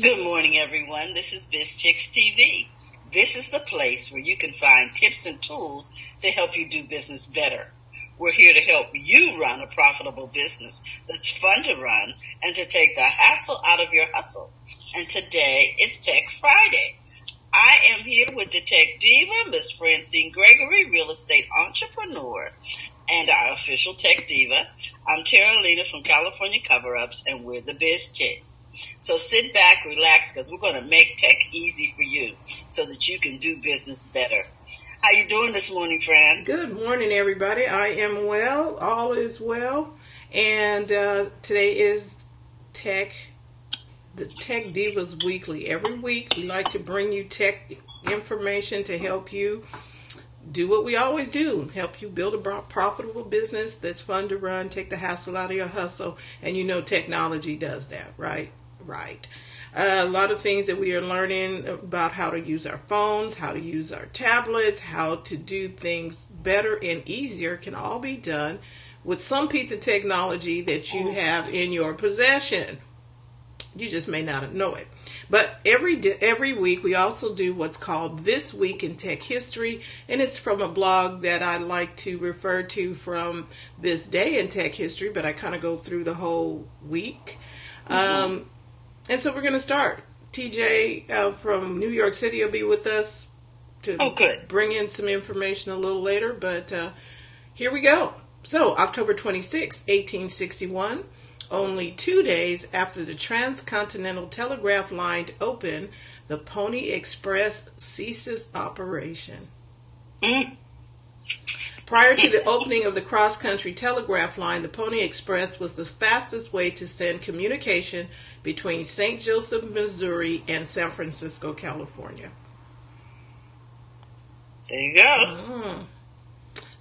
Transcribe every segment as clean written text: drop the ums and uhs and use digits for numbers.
Good morning, everyone. This is Biz Chicks TV. This is the place where you can find tips and tools to help you do business better. We're here to help you run a profitable business that's fun to run and to take the hassle out of your hustle. And today is Tech Friday. I am here with the Tech Diva, Miss Francine Gregory, real estate entrepreneur, and our official Tech Diva. I'm Tara Lena from California Cover-Ups, and we're the Biz Chicks. So sit back, relax, because we're going to make tech easy for you so that you can do business better. How you doing this morning, Fran? Good morning, everybody. I am well. All is well. And today is the Tech Divas Weekly. Every week, we like to bring you tech information to help you do what we always do, help you build a profitable business that's fun to run, take the hassle out of your hustle, and you know technology does that, right? Right. A lot of things that we are learning about how to use our phones, how to use our tablets, how to do things better and easier can all be done with some piece of technology that you have in your possession. You just may not know it. But every week we also do what's called This Week in Tech History, and it's from a blog that I like to refer to from this day in tech history, but I kind of go through the whole week. And so we're going to start. TJ from New York City will be with us to bring in some information a little later, but here we go. So October 26, 1861. Only 2 days after the transcontinental telegraph line opened, the Pony Express ceases operation. Prior to the opening of the cross-country telegraph line, the Pony Express was the fastest way to send communication between St. Joseph, Missouri, and San Francisco, California. There you go.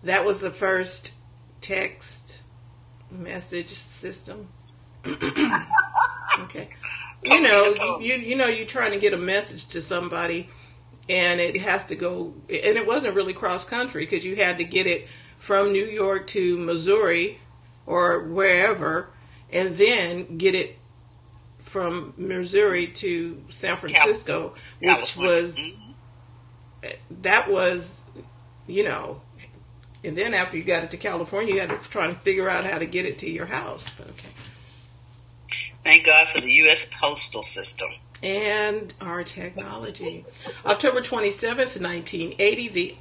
That was the first text message system. Okay. You're trying to get a message to somebody, and it has to go, and it wasn't really cross country because you had to get it from New York to Missouri or wherever, and then get it from Missouri to San Francisco, which was, that was, and then after you got it to California, you had to try and figure out how to get it to your house. But okay. Thank God for the U.S. postal system. And our technology. October 27th, 1980, the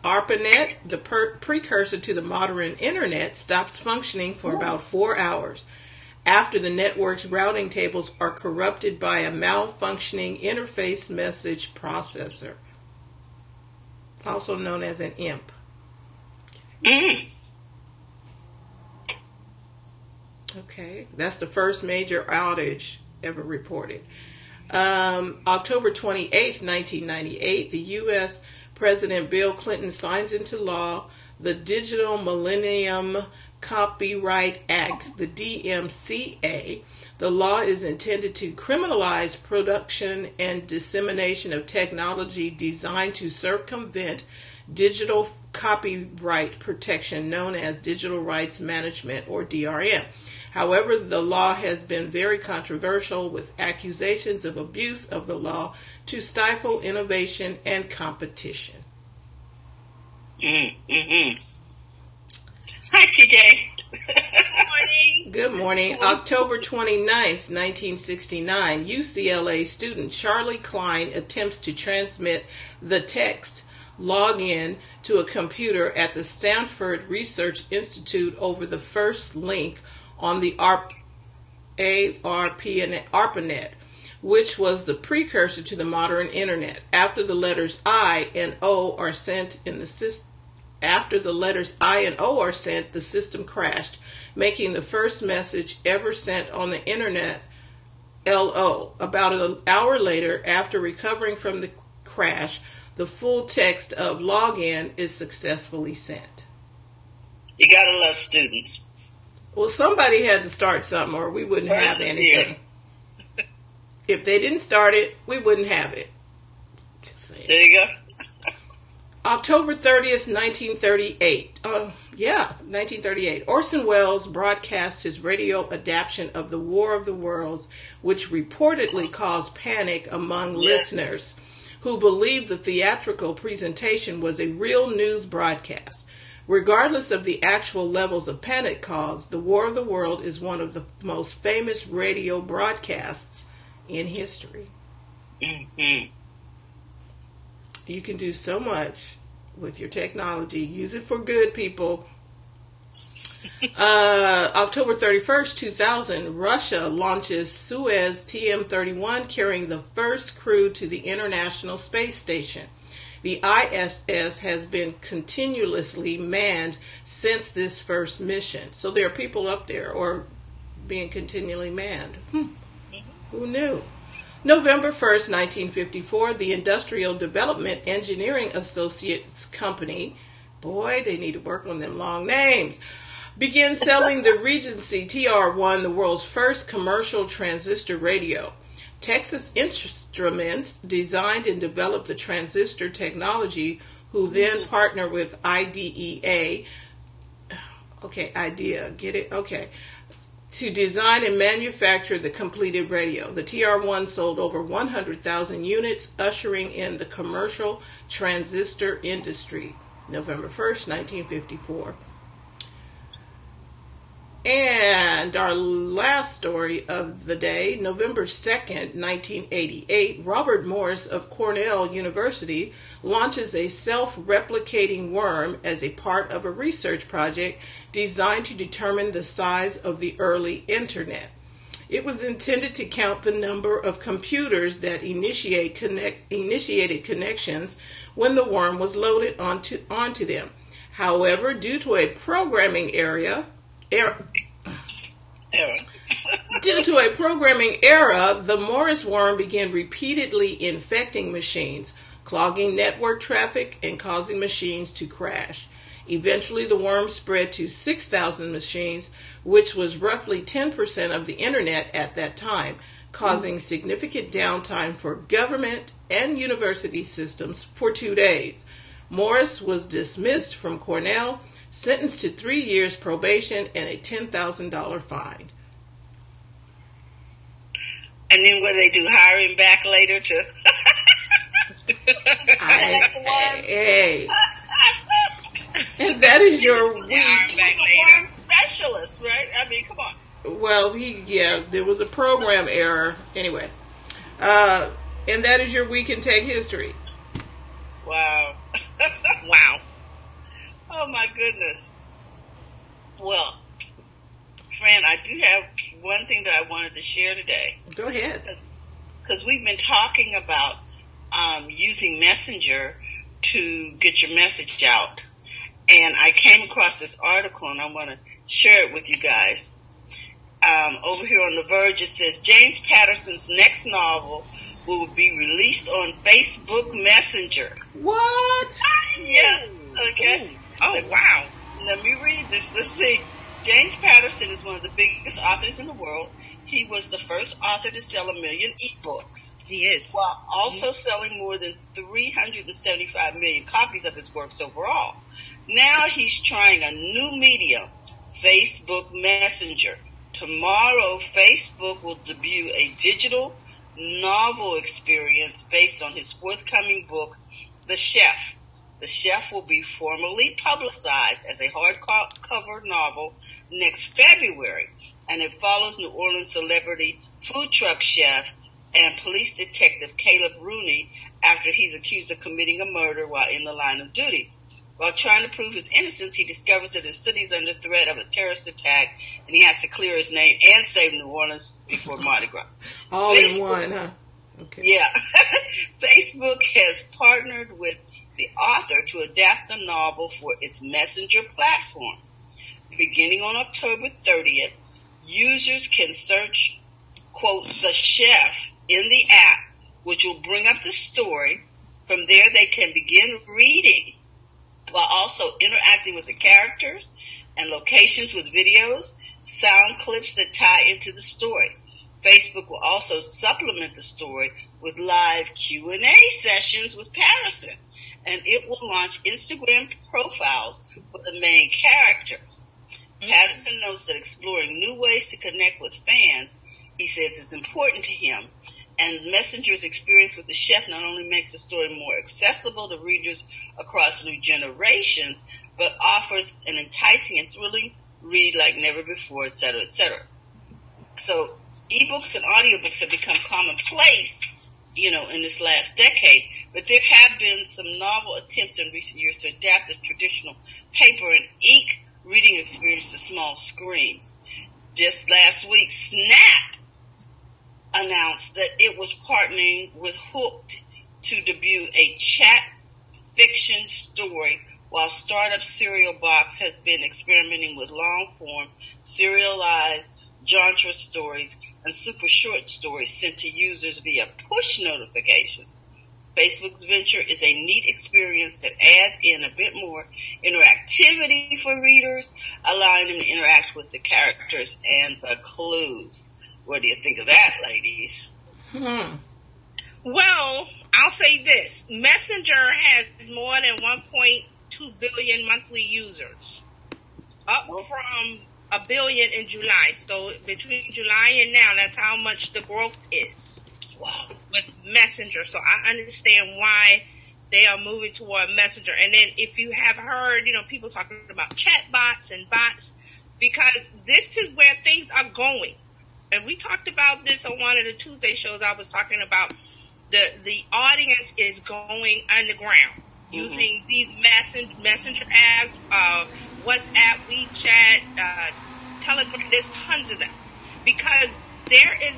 ARPANET, the precursor to the modern internet, stops functioning for about 4 hours after the network's routing tables are corrupted by a malfunctioning interface message processor, also known as an IMP. Okay, that's the first major outage ever reported. October 28th, 1998, the U.S. President Bill Clinton signs into law the Digital Millennium Copyright Act, the DMCA. The law is intended to criminalize production and dissemination of technology designed to circumvent digital copyright protection known as Digital Rights Management, or DRM. However, the law has been very controversial, with accusations of abuse of the law to stifle innovation and competition. Hi, TJ. Good morning. Good morning. October 29th, 1969, UCLA student Charlie Klein attempts to transmit the text login to a computer at the Stanford Research Institute over the first link on the ARPANET, which was the precursor to the modern internet. After the letters I and O are sent, the system crashed, making the first message ever sent on the internet LO. About an hour later, after recovering from the crash, the full text of login is successfully sent. You gotta love students. Well, somebody had to start something, or we wouldn't have anything. If they didn't start it, we wouldn't have it. Just saying. There you go. October 30th, 1938. 1938. Orson Welles broadcast his radio adaptation of The War of the Worlds, which reportedly caused panic among listeners who believed the theatrical presentation was a real news broadcast. Regardless of the actual levels of panic caused, The War of the World is one of the most famous radio broadcasts in history. Mm-hmm. You can do so much with your technology. Use it for good, people. October 31st, 2000, Russia launches Soyuz TM-31, carrying the first crew to the International Space Station. The ISS has been continuously manned since this first mission. So there are people up there or being continually manned. Who knew? November 1st, 1954, the Industrial Development Engineering Associates Company, boy, they need to work on them long names, began selling the Regency TR-1, the world's first commercial transistor radio. Texas Instruments designed and developed the transistor technology, who then partnered with IDEA, to design and manufacture the completed radio. The TR-1 sold over 100,000 units, ushering in the commercial transistor industry. November 1st, 1954. And our last story of the day, November 2nd, 1988, Robert Morris of Cornell University launches a self-replicating worm as a part of a research project designed to determine the size of the early internet. It was intended to count the number of computers that initiated connections when the worm was loaded onto them. However, due to a programming error, the Morris worm began repeatedly infecting machines, clogging network traffic, and causing machines to crash. Eventually, the worm spread to 6,000 machines, which was roughly 10% of the internet at that time, causing significant downtime for government and university systems for 2 days. Morris was dismissed from Cornell, sentenced to 3 years probation and a $10,000 fine. And then what do they do? Hire him back later to... Hey. And that is your week. He's a worm specialist, right? I mean, come on. Well, there was a program error. Anyway. And that is your week in tech history. Wow. Wow. Oh, my goodness. Well, friend, I do have one thing that I wanted to share today. Go ahead. Because we've been talking about using Messenger to get your message out. And I came across this article, and I want to share it with you guys. Over here on The Verge, it says, James Patterson's next novel will be released on Facebook Messenger. What? Yes. Okay. Ooh. Oh, wow. Let me read this. Let's see. James Patterson is one of the biggest authors in the world. He was the first author to sell 1 million ebooks. He is. While also selling more than 375 million copies of his works overall. Now he's trying a new medium, Facebook Messenger. Tomorrow, Facebook will debut a digital novel experience based on his forthcoming book, The Chef. The Chef will be formally publicized as a hardcover novel next February, and it follows New Orleans celebrity food truck chef and police detective Caleb Rooney after he's accused of committing a murder while in the line of duty. While trying to prove his innocence, he discovers that his city is under threat of a terrorist attack, and he has to clear his name and save New Orleans before Mardi Gras. All in one, huh? Okay. Yeah. Facebook has partnered with the author to adapt the novel for its Messenger platform. Beginning on October 30th, users can search, quote, The Chef in the app, which will bring up the story. From there, they can begin reading while also interacting with the characters and locations with videos, sound clips that tie into the story. Facebook will also supplement the story with live Q&A sessions with Patterson and it will launch Instagram profiles for the main characters. Patterson notes that exploring new ways to connect with fans, he says, is important to him. And Messenger's experience with the chef not only makes the story more accessible to readers across new generations, but offers an enticing and thrilling read like never before, etc., etc. So ebooks and audiobooks have become commonplace, in this last decade, but there have been some novel attempts in recent years to adapt the traditional paper and ink reading experience to small screens. Just last week, Snap announced that it was partnering with Hooked to debut a chat fiction story, while startup Serial Box has been experimenting with long-form, serialized genre stories and super short stories sent to users via push notifications. Facebook's venture is a neat experience that adds in a bit more interactivity for readers, allowing them to interact with the characters and the clues. What do you think of that, ladies? Well, I'll say this. Messenger has more than 1.2 billion monthly users, up from 1 billion in July. So between July and now, that's how much the growth is. Wow. With Messenger. So I understand why they are moving toward Messenger. And then if you have heard, people talking about chat bots and bots, because this is where things are going. And we talked about this on one of the Tuesday shows. I was talking about the audience is going underground using these messenger apps, WhatsApp, WeChat, Telegram. There's tons of them, because there is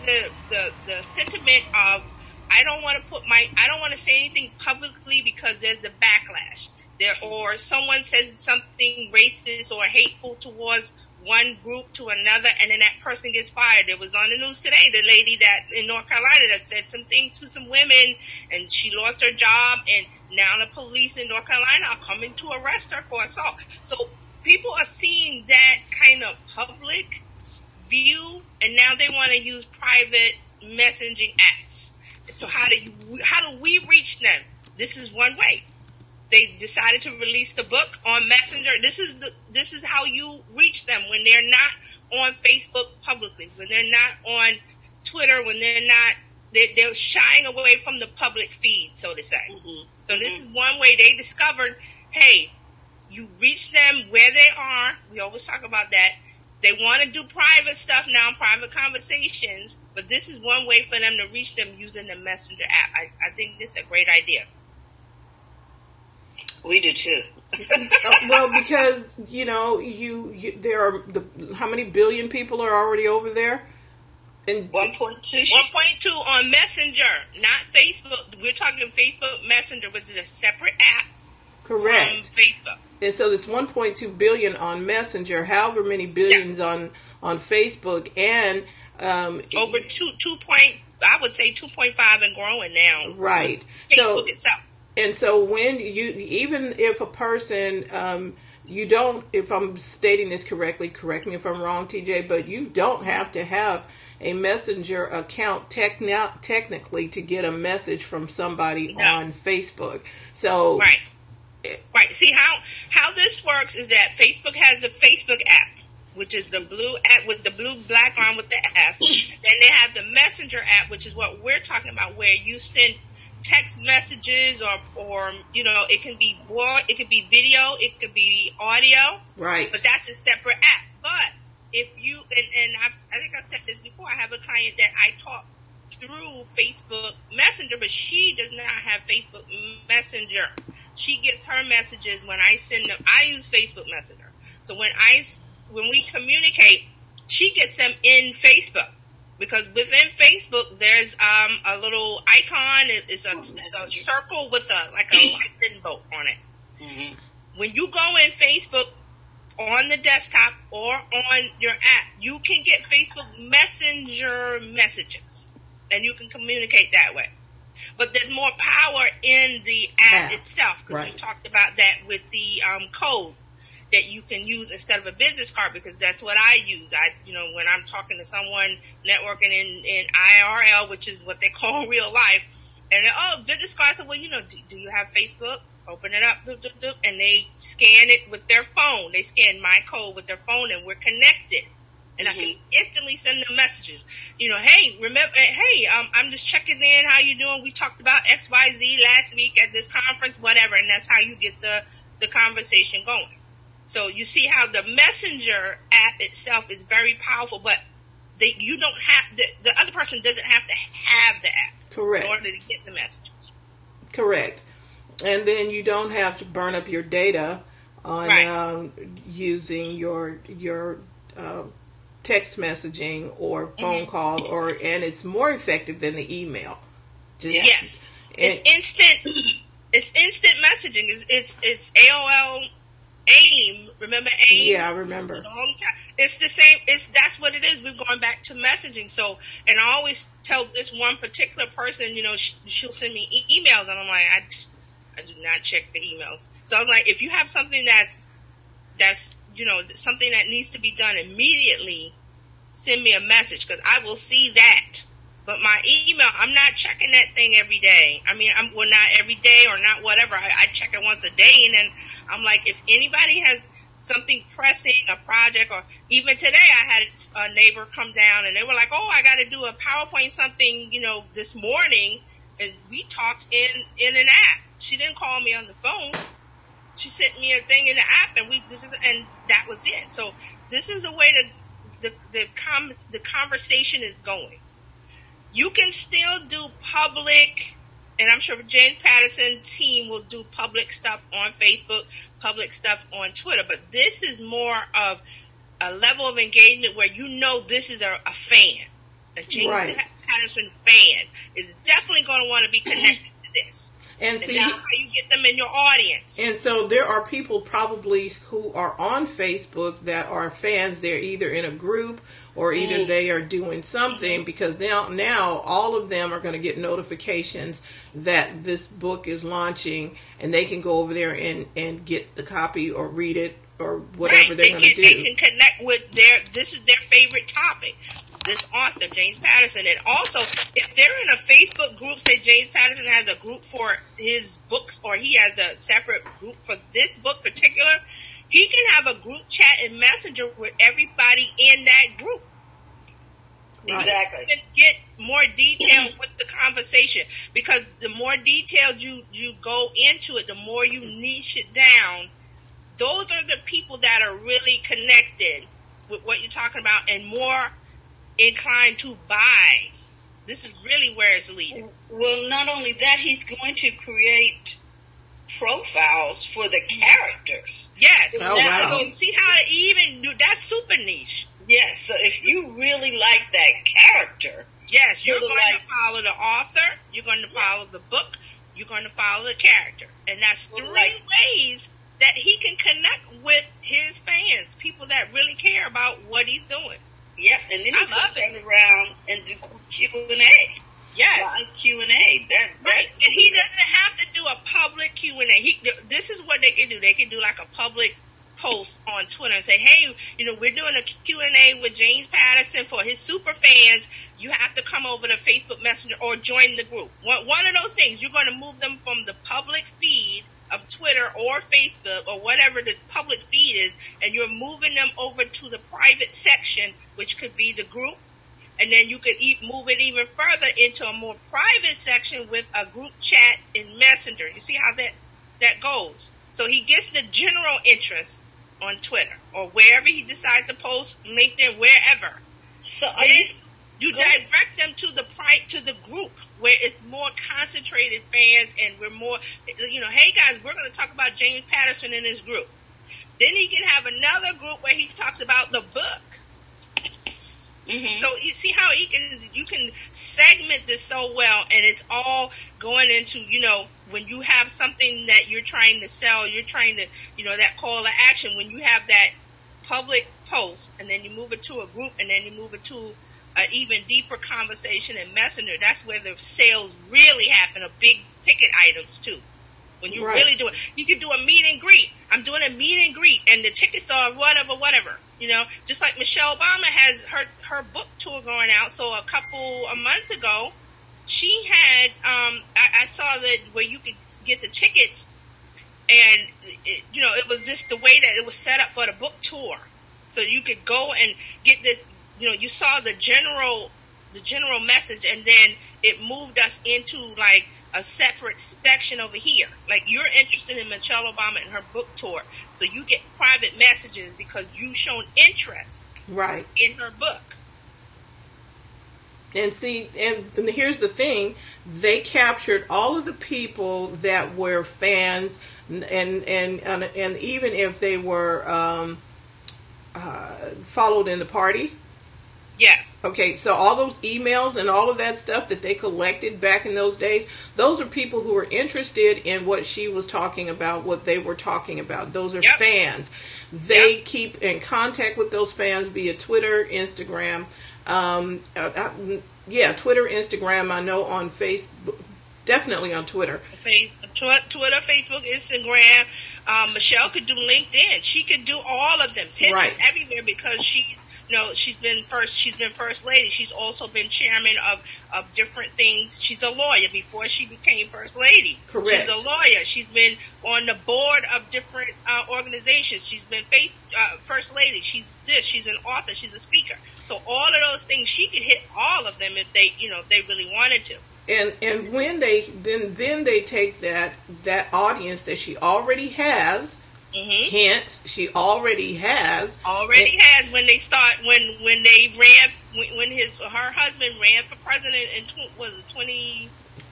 the sentiment of I don't want to say anything publicly because there's the backlash there, or someone says something racist or hateful towards one group to another, and then that person gets fired. It was on the news today, the lady that in North Carolina that said some things to some women, and she lost her job, and now the police in North Carolina are coming to arrest her for assault. So people are seeing that kind of public view, and now they want to use private messaging apps. So how do we reach them? This is one way. They decided to release the book on Messenger. This is how you reach them when they're not on Facebook publicly, when they're not on Twitter, when they're shying away from the public feed, so to say. So this is one way they discovered, hey, you reach them where they are. We always talk about that. They want to do private stuff now, private conversations, but this is one way for them to reach them using the Messenger app. I think this is a great idea. We do too. Well, because there are how many billion people are already over there? And 1.2. 1.2 on Messenger, not Facebook. We're talking Facebook Messenger, which is a separate app. Correct. From Facebook. And so there's 1.2 billion on Messenger, however many billions on Facebook, and over I would say 2.5 and growing now. Right. Facebook itself. And so when even if a person, you don't, if I'm stating this correctly, correct me if I'm wrong, TJ, but you don't have to have a Messenger account technically to get a message from somebody on Facebook. So right. See how this works is that Facebook has the Facebook app, which is the blue app with the blue background with the F. Then they have the Messenger app, which is what we're talking about, where you send text messages or it can be video, it could be audio, right? But that's a separate app. But if you I think I said this before, I have a client that I talk through Facebook Messenger, but she does not have Facebook Messenger. She gets her messages when I send them. I use Facebook Messenger, so when we communicate, she gets them in Facebook. Because within Facebook, there's a little icon. It's a circle with a lightning bolt on it. Mm-hmm. When you go in Facebook on the desktop or on your app, you can get Facebook Messenger messages, and you can communicate that way. But there's more power in the app itself, because we talked about that with the code that you can use instead of a business card, because that's what I use. When I'm talking to someone networking in IRL, which is what they call real life, and business card. I said, well, do you have Facebook? Open it up, doop, doop, doop, and they scan it with their phone. They scan my code with their phone, and we're connected. And I can instantly send them messages. Hey, remember, hey, I'm just checking in. How you doing? We talked about XYZ last week at this conference, whatever. And that's how you get the conversation going. So you see how the Messenger app itself is very powerful, but you don't have, the other person doesn't have to have the app. Correct. In order to get the messages. Correct. And then you don't have to burn up your data on using your text messaging or phone call, and it's more effective than the email. Yes, it's instant. It's instant messaging. It's AOL AIM. Remember AIM? Yeah, I remember. It's the same. That's what it is. We're going back to messaging. So, and I always tell this one particular person, she'll send me emails, and I'm like, I do not check the emails. So I was like, if you have something that's something that needs to be done immediately, send me a message, because I will see that. But my email, I'm not checking that thing every day. I mean, not every day or not whatever. I check it once a day, and then I'm like, if anybody has something pressing, a project, or even today I had a neighbor come down, and they were like, oh, I got to do a PowerPoint something, this morning, and we talked in an app. She didn't call me on the phone. She sent me a thing in the app, and that was it. So this is the way the conversation is going. You can still do public, and I'm sure James Patterson's team will do public stuff on Facebook, public stuff on Twitter, but this is more of a level of engagement where this is a fan. A James Patterson fan is definitely going to want to be connected to this. And see, that's how you get them in your audience. And so there are people probably who are on Facebook that are fans. They're either in a group or either they are doing something, because now all of them are going to get notifications that this book is launching, and they can go over there and get the copy or read it or whatever they're going to do. They can connect with this is their favorite topic. This author, James Patterson. And also, if they're in a Facebook group, say James Patterson has a group for his books, or he has a separate group for this book particular, he can have a group chat and Messenger with everybody in that group. Exactly. You can get more detail with the conversation, because the more detailed you go into it, the more you niche it down. Those are the people that are really connected with what you're talking about and more inclined to buy. This is really where it's leading. Well, not only that, he's going to create profiles for the characters. Yes. Oh, wow. So see how to even do that's super niche. Yes. So if you really like that character, yes, you're going to follow the author, you're going to follow the book, you're going to follow the character. And that's three ways that he can connect with his fans, people that really care about what he's doing. Yep, and then he's going to turn around and do Q&A. Yes. Live Q&A. Right. And he doesn't have to do a public Q&A. This is what they can do. They can do like a public post on Twitter and say, hey, we're doing a Q&A with James Patterson for his super fans. You have to come over to Facebook Messenger or join the group. One of those things, you're going to move them from the public feed of Twitter or Facebook or whatever the public feed is, and you're moving them over to the private section, which could be the group, and then you could move it even further into a more private section with a group chat in Messenger. You see how that goes? So he gets the general interest on Twitter or wherever he decides to post, LinkedIn, wherever. So you direct them to the group where it's more concentrated fans, and we're more, hey guys, we're going to talk about James Patterson in this group. Then he can have another group where he talks about the book. Mm-hmm. So you see how you can segment this so well, and it's all going into, when you have something that you're trying to sell, you're trying to, that call to action, when you have that public post, and then you move it to a group, and then you move it to an even deeper conversation in Messenger. That's where the sales really happen, of big ticket items too. When you really do it, you can do a meet and greet. I'm doing a meet and greet, and the tickets are whatever. Just like Michelle Obama has her book tour going out. So a couple of months ago, she had I saw that where you could get the tickets and it was just the way that it was set up for the book tour, so you could go and get this. You saw the general message, and then it moved us into like a separate section over here. Like, you're interested in Michelle Obama and her book tour, so you get private messages because you've shown interest right in her book. And see, and here's the thing: they captured all of the people that were fans, and even if they were followed in the party. Yeah. Okay, so all those emails and all of that stuff that they collected back in those days, those are people who were interested in what she was talking about, what they were talking about. Those are fans. They keep in contact with those fans via Twitter, Instagram. Twitter, Instagram. I know on Facebook, definitely on Twitter. Twitter, Facebook, Instagram. Michelle could do LinkedIn. She could do all of them. Pinterest, everywhere, because she's been first lady. She's also been chairman of different things. She's a lawyer before she became first lady. Correct. She's a lawyer. She's been on the board of different organizations. She's been first lady. She's this. She's an author. She's a speaker. So all of those things, she could hit all of them if they really wanted to. And when they then they take that audience that she already has. Mm-hmm. Hint, she already has. When they start when they ran when her husband ran for president in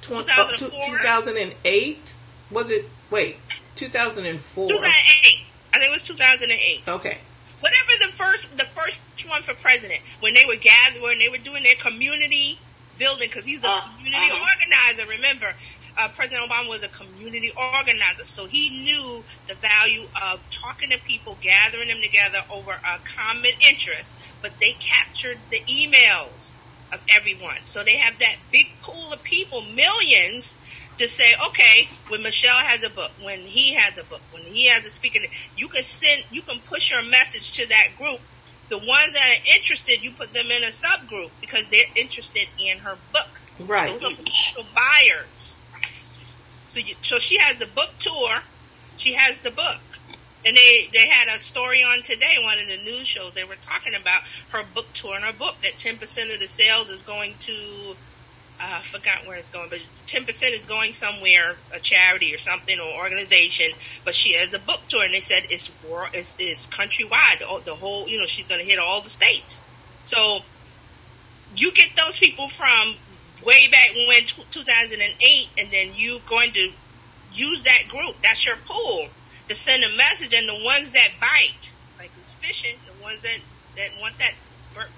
2004? 2008? Was it? Wait, 2004. 2008. I think it was 2008. Okay. Whatever the first one for president, when they were doing their community building, because he's a community organizer. Remember, President Obama was a community organizer, so he knew the value of talking to people, gathering them together over a common interest. But they captured the emails of everyone, so they have that big pool of people, millions, to say, okay, when Michelle has a book, when he has a book, when he has a speaker, you can push your message to that group. The ones that are interested, you put them in a subgroup because they're interested in her book. Right. Those are potential buyers. So she has the book tour. She has the book. And they had a story on today, one of the news shows. They were talking about her book tour and her book, that 10% of the sales is going to, I forgot where it's going, but 10% is going somewhere, a charity or something, or organization. But she has the book tour, and they said it's countrywide. The whole, she's going to hit all the states. So you get those people from way back when 2008, and then you going to use that group. That's your pool to send a message. And the ones that bite, like who's fishing, the ones that want that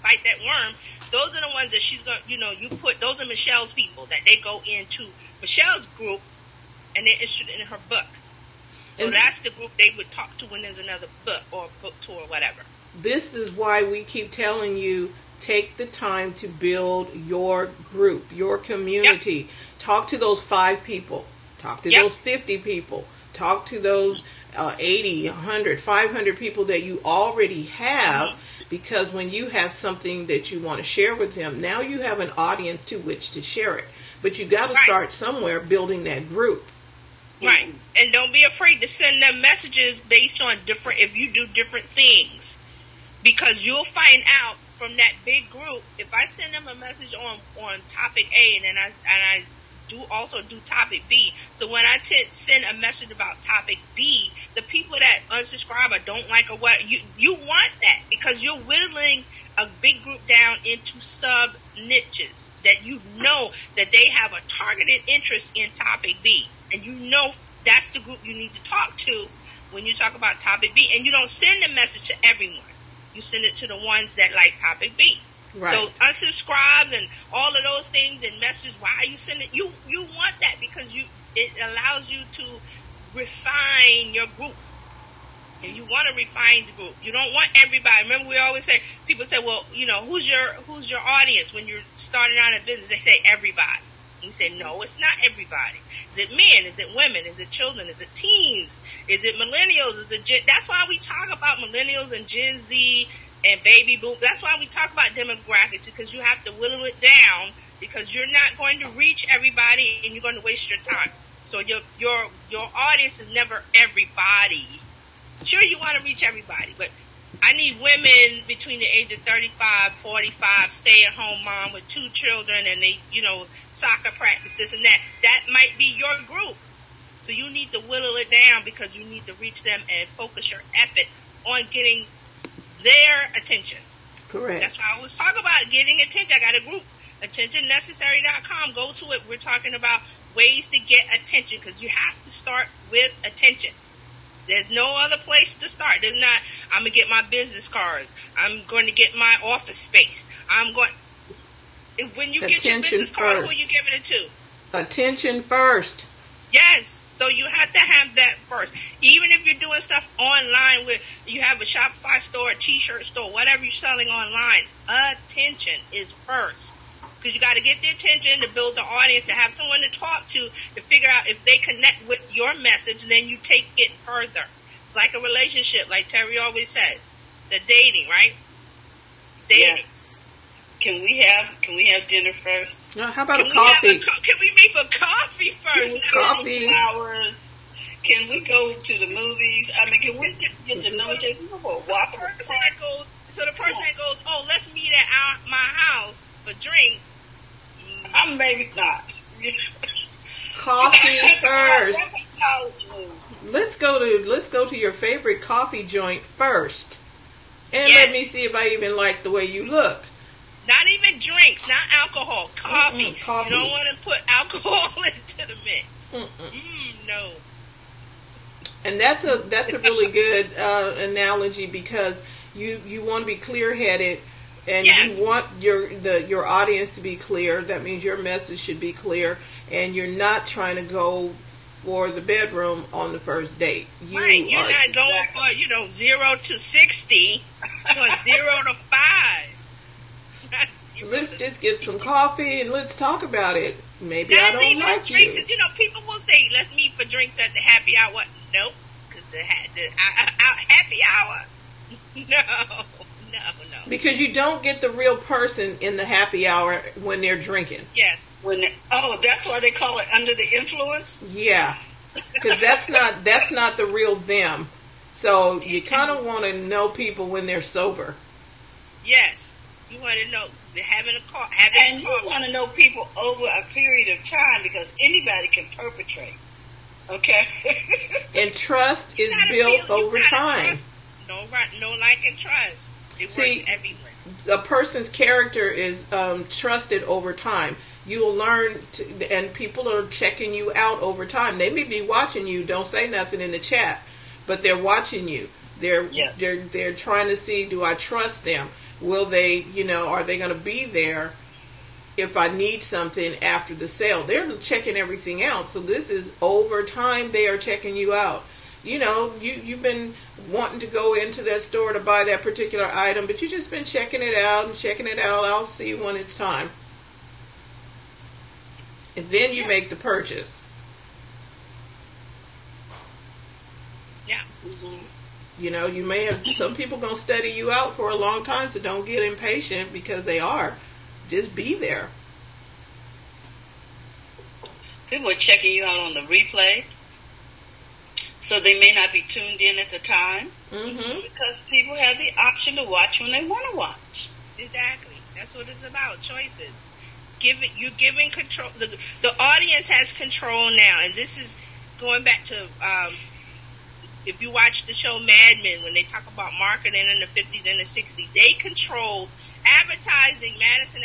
bite that worm, those are the ones that she's going. You put those are Michelle's people that they go into Michelle's group, and they're interested in her book. So that's the group they would talk to when there's another book or book tour or whatever. This is why we keep telling you, take the time to build your group, your community. Yep. Talk to those 5 people. Talk to those 50 people. Talk to those 80, 100, 500 people that you already have, because when you have something that you want to share with them, now you have an audience to which to share it. But you got to start somewhere building that group. Right. And don't be afraid to send them messages based on if you do different things. Because you'll find out from that big group, if I send them a message on topic A, and then I also do topic B. So when I send a message about topic B, the people that unsubscribe or don't like or what, you want that, because you're whittling a big group down into sub niches that you know that they have a targeted interest in topic B, and that's the group you need to talk to when you talk about topic B. And you don't send the message to everyone. You send it to the ones that like topic B. Right. So unsubscribes and all of those things and messages. Why are you sending? You want that because it allows you to refine your group. And you want to refine the group. You don't want everybody. Remember, we always say, people say, well, who's your audience when you're starting out a business? They say everybody. And you say, no, it's not everybody. Is it men? Is it women? Is it children? Is it teens? Is it millennials? Is it that's why we talk about millennials and Gen Z and baby boom. That's why we talk about demographics, because you have to whittle it down, because you're not going to reach everybody and you're going to waste your time. So your audience is never everybody. Sure, you want to reach everybody, but I need women between the age of 35, 45, stay-at-home mom with 2 children, and they, soccer practice, this and that. That might be your group. So you need to whittle it down because you need to reach them and focus your effort on getting their attention. Correct. That's why I always talk about getting attention. I got a group, attentionnecessary.com. Go to it. We're talking about ways to get attention because you have to start with attention. There's no other place to start. There's not, I'm going to get my business cards. I'm going to get my office space. When you get your business card, who are you giving it to? Attention first. Yes. So you have to have that first. Even if you're doing stuff online with, you have a Shopify store, a t-shirt store, whatever you're selling online, attention is first. Because you got to get the attention to build the audience, to have someone to talk to figure out if they connect with your message, and then you take it further. It's like a relationship, like Terry always said. The dating, right? Dating. Yes. Can we have dinner first? No, how about a coffee? Can we meet for coffee first? Coffee. Flowers. Can we go to the movies? I mean, can we just get to know each other for a walk? The person that goes, oh, let's meet at my house for drinks. Maybe not. Coffee first. That's a college move. Let's go to your favorite coffee joint first, and Yes. let me see if I even like the way you look. Not even drinks, not alcohol, coffee. Coffee. You don't want to put alcohol into the mix. No. And that's a really good analogy because you want to be clear-headed, and Yes. you want your audience to be clear. That means your message should be clear, and you're not trying to go for the bedroom on the first date. You're not going for 0 to 60, or 0 to 5. Let's just get some coffee and let's talk about it. Maybe I don't like drinks. you. People will say, let's meet for drinks at the happy hour. Nope. Because the happy hour. No. Because you don't get the real person in the happy hour when they're drinking. Yes. That's why they call it under the influence? Yeah. Because that's not the real them. So you kind of want to know people when they're sober. Yes. You want to know having a car. And you want to know people over a period of time because anybody can perpetrate. Okay? And trust is built over time. No, like and trust. It works everywhere. A person's character is trusted over time. You will learn, and people are checking you out over time. They may be watching you. Don't say nothing in the chat, but they're watching you. They're trying to see, do I trust them? Will they, are they going to be there if I need something after the sale? They're checking everything out. So this is over time. They are checking you out. You've been wanting to go into that store to buy that particular item, but you've just been checking it out. I'll see when it's time. And then you make the purchase. Yeah. Mm-hmm. You may have some people going to study you out for a long time, so don't get impatient because they are. Just be there. People are checking you out on the replay, so they may not be tuned in at the time because people have the option to watch when they want to watch. Exactly. That's what it's about. Choices. You're giving control. The audience has control now, and this is going back to if you watch the show Mad Men, when they talk about marketing in the 50s and the 60s, they controlled advertising. Madison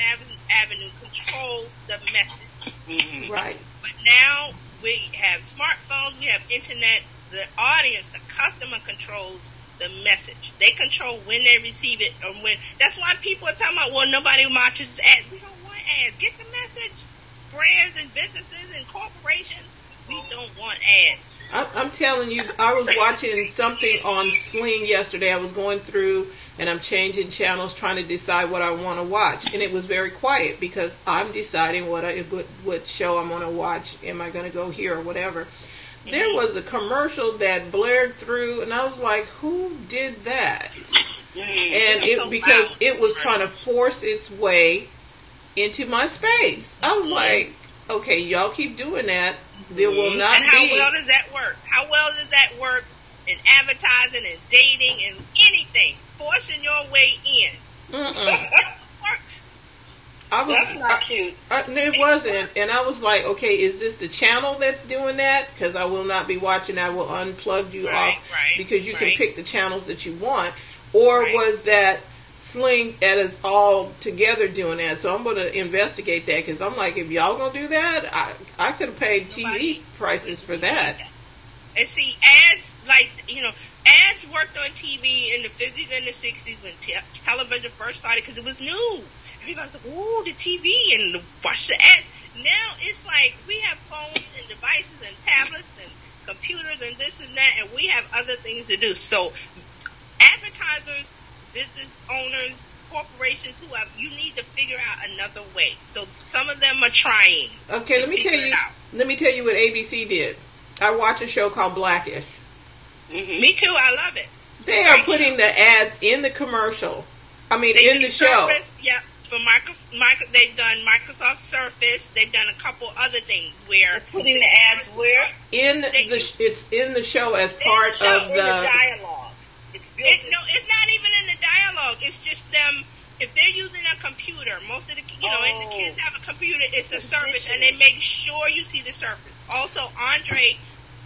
Avenue controlled the message. Mm-hmm. Right. But now we have smartphones, we have internet. The audience, the customer controls the message. They control when they receive it or when. That's why people are talking about, well, nobody watches ads. We don't want ads. Get the message. Brands and businesses and corporations, we don't want ads. I'm telling you, I was watching something on Sling yesterday. I was going through and I'm changing channels trying to decide what I want to watch. And it was very quiet because I'm deciding what show I'm going to watch. Am I going to go here or whatever? Mm-hmm. There was a commercial that blared through and I was like, who did that? Mm-hmm. And it was trying to force its way into my space. I was like, Okay, y'all keep doing that. There will not and how well does that work? How well does that work in advertising and dating and anything? Forcing your way in. Works. That's not cute. It wasn't. And I was like, okay, is this the channel that's doing that? Because I will not be watching. I will unplug you off because you can pick the channels that you want. Or was that Sling that is all together doing that? So I'm going to investigate that, because I'm like, if y'all going to do that, I could have paid TV prices for that. And see, ads, like, ads worked on TV in the 50s and the 60s when television first started, because it was new. Everybody's like, ooh, the TV, and watch the ad. Now it's like we have phones and devices and tablets and computers and this and that, and we have other things to do. So advertisers, business owners, corporations, you need to figure out another way. So some of them are trying. Okay, let me tell you what ABC did. I watch a show called Blackish. Mm-hmm. Me too. I love it. They are putting the ads in the commercial. I mean, in the show. Yep. For they've done Microsoft Surface. They've done a couple other things where they're putting the ads where it's in the show as part of the dialogue. It's not even in the dialogue. It's just them. If they're using a computer, most of the and the kids have a computer. It's a Surface, and they make sure you see the Surface. Also, Andre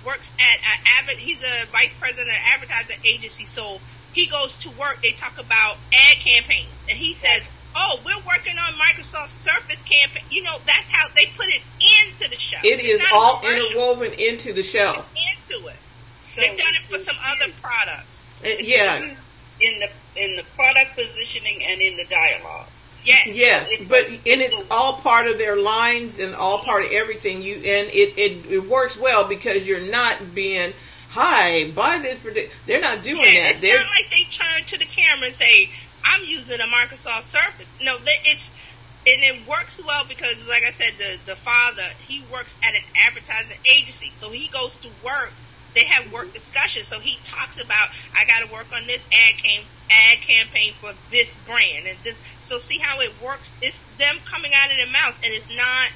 works at Abbott. He's a vice president of advertising agency, so he goes to work. They talk about ad campaigns, and he says, "Oh, we're working on Microsoft Surface campaign." That's how they put it into the show. It is all interwoven into the show. It's into it. So they've done it for some other products. In the product positioning and in the dialogue. Yes, it's all part of their lines and all part of everything. It works well because you're not being, hi, buy this. They're not doing that. It's not like they turn to the camera and say, I'm using a Microsoft Surface. No, it works well because, like I said, the father, he works at an advertising agency, so he goes to work. They have work discussions, so he talks about, I got to work on this ad campaign for this brand and this. So see how it works. It's them coming out of their mouths, and it's not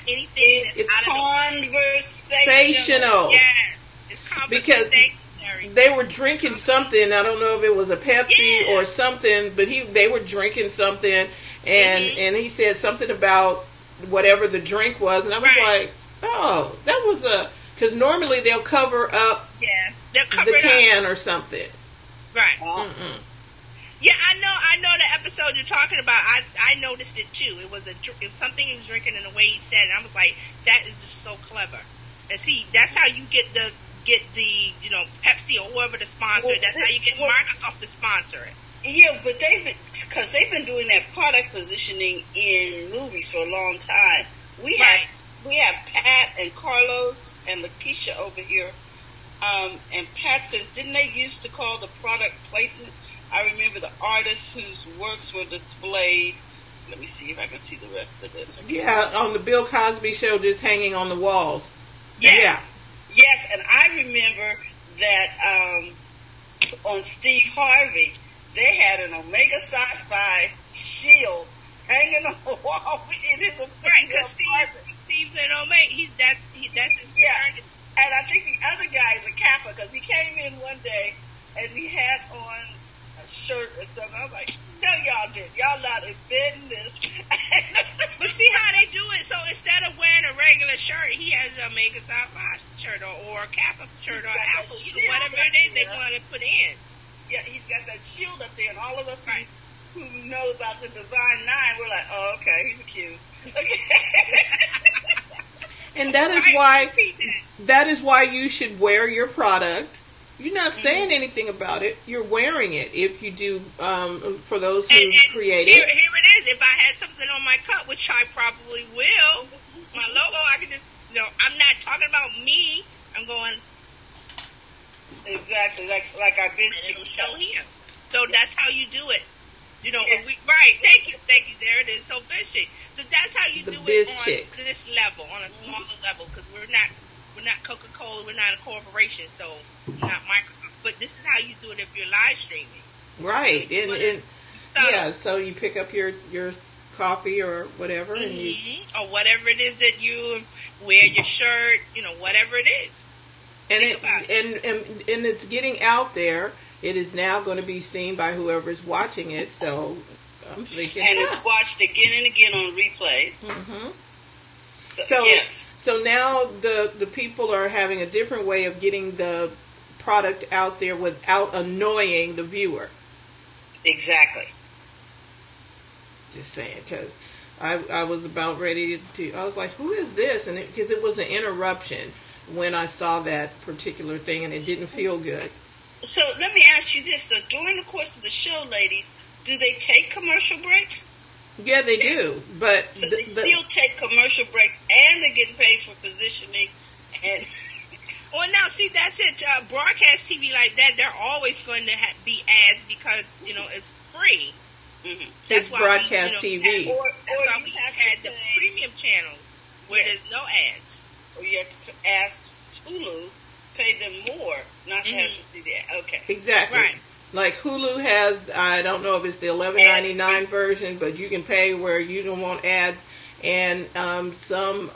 anything that's out of the conversational. Yeah, it's conversational. Because they were drinking something. I don't know if it was a Pepsi or something, but they were drinking something, and he said something about whatever the drink was, and I was like, oh, that was because normally they'll cover up the can or something. Right. Mm-mm. Yeah, I know the episode you're talking about. I noticed it too. It was something he was drinking in the way he said it. I was like, that is just so clever. And see, that's how you get the Pepsi or whoever the sponsor. That's how you get Microsoft to sponsor it. Yeah, but they've been doing that product positioning in movies for a long time. We have Pat and Carlos and Lakeisha over here. And Pat says, didn't they used to call the product placement? I remember the artists whose works were displayed. Let me see if I can see the rest of this. Yeah, on the Bill Cosby show, just hanging on the walls. Yeah. Yes, and I remember that on Steve Harvey, they had an Omega Sci-Fi shield hanging on the wall. It is a because Steve's an Omega. That's his fraternity. And I think the other guy is a Kappa because he came in one day and he had on a shirt or something. I was like, no, y'all didn't. Y'all not inventing this. But see how they do it. So instead of wearing a regular shirt, he has an Omega Sci-Fi shirt or a Kappa shirt or Apple, whatever it is they want to put in. Yeah, he's got that shield up there, and all of us who know about the Divine Nine, we're like, oh, okay, he's cute. And that is why you should wear your product. You're not saying anything about it. You're wearing it. If you do, for those who create it. Here it is. If I had something on my cup, which I probably will, my logo, I could just, I'm not talking about me. I'm going. Exactly, like our business show here. So that's how you do it. Thank you. There it is. So biz chick. So that's how you do it on this level, on a smaller level, because we're not Coca-Cola, we're not a corporation, so we're not Microsoft. But this is how you do it if you're live streaming. Right, so you pick up your coffee or whatever, and you or whatever it is that you wear your shirt, whatever it is. And it's getting out there. It is now going to be seen by whoever's watching it. So I'm thinking, and it's watched again and again on replays. Mm-hmm. So yes. So now the people are having a different way of getting the product out there without annoying the viewer. Exactly. Just saying, because I was about ready to. I was like, "Who is this?" And because it was an interruption when I saw that particular thing, and it didn't feel good. So let me ask you this: so during the course of the show, ladies, do they take commercial breaks? Yeah, they do, but so they still take commercial breaks, and they're getting paid for positioning. And well, now see, that's it. Broadcast TV like that, they're always going to be ads because it's free. Mm-hmm. That's why broadcast TV. Or we had the premium channels where there's no ads. Or you have to ask Hulu, pay them more, not to have to see the ad. Okay. Exactly. Right. Like Hulu has, I don't know if it's the $11.99 version, but you can pay where you don't want ads. And some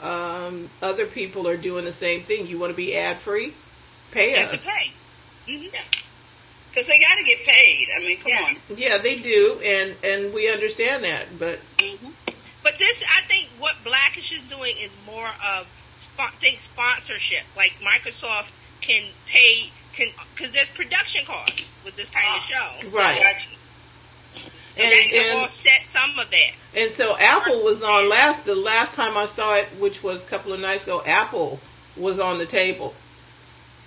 other people are doing the same thing. You want to be ad free? Pay us. You have to pay. Mm-hmm. Yeah. Because they got to get paid. I mean, come on. Yeah, they do, and we understand that. But but this, I think, what Blackish is doing is more of sponsorship. Like Microsoft can pay, because there's production costs with this kind of show. Right. So that can offset some of that. And so Apple was on the last time I saw it, which was a couple of nights ago. Apple was on the table.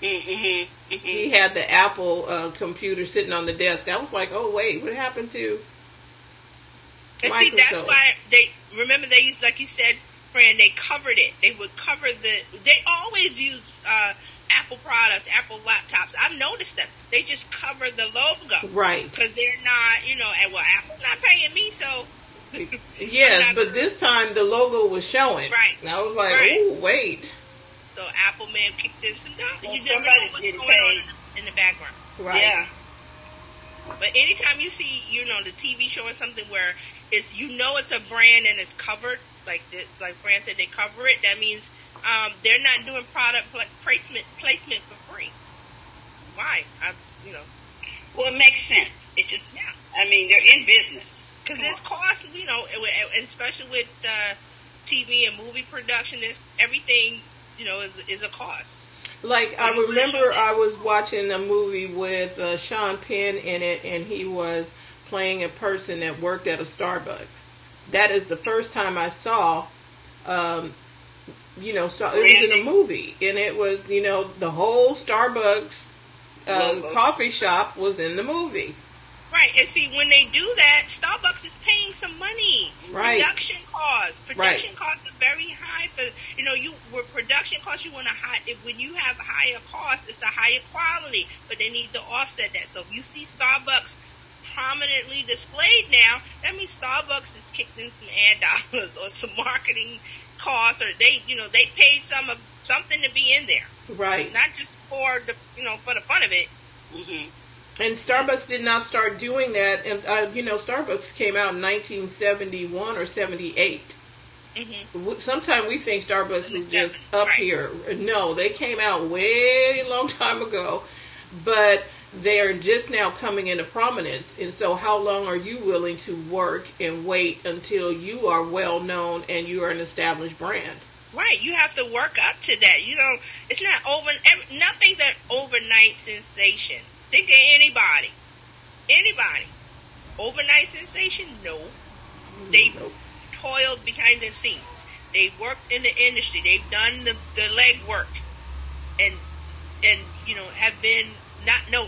Mm-hmm. Mm-hmm. He had the Apple computer sitting on the desk. I was like, oh wait, what happened to and Microsoft? See, that's why they used, like you said, Fran, they covered it. They would cover they always use Apple products, Apple laptops. I've noticed them. They just cover the logo. Right. Because they're not, and Apple's not paying me, so. Yes, but this time the logo was showing. Right. And I was like, oh, wait. So Apple may have kicked in some dollars. So you never know what's going on in the background. Right. Yeah. But anytime you see, the TV show or something where it's, it's a brand and it's covered, like Fran said, they cover it. That means they're not doing product placement for free. Why? Well, it makes sense. It's just, I mean, they're in business. Because there's costs, especially with TV and movie production, there's everything, is a cost. Like, I remember I was watching a movie with Sean Penn in it, and he was playing a person that worked at a Starbucks. That is the first time I saw, it was in a movie, and it was, the whole Starbucks coffee shop was in the movie. Right, and see, when they do that, Starbucks is paying some money. Right. Production costs are very high for, with production costs, you want to when you have higher costs, it's a higher quality, but they need to offset that. So if you see Starbucks prominently displayed now, that means Starbucks has kicked in some ad dollars or some marketing costs, or they paid something to be in there. Right. Not just for for the fun of it. Mm-hmm. And Starbucks did not start doing that. And, Starbucks came out in 1971 or 78. Mm-hmm. Sometimes we think Starbucks was just up here. No, they came out way long time ago. But they're just now coming into prominence. And so how long are you willing to work and wait until you are well known and you are an established brand? Right, you have to work up to that. It's not nothing's an overnight sensation. Think of anybody. Overnight sensation? No. They toiled behind the scenes. They worked in the industry. They've done the legwork, and have been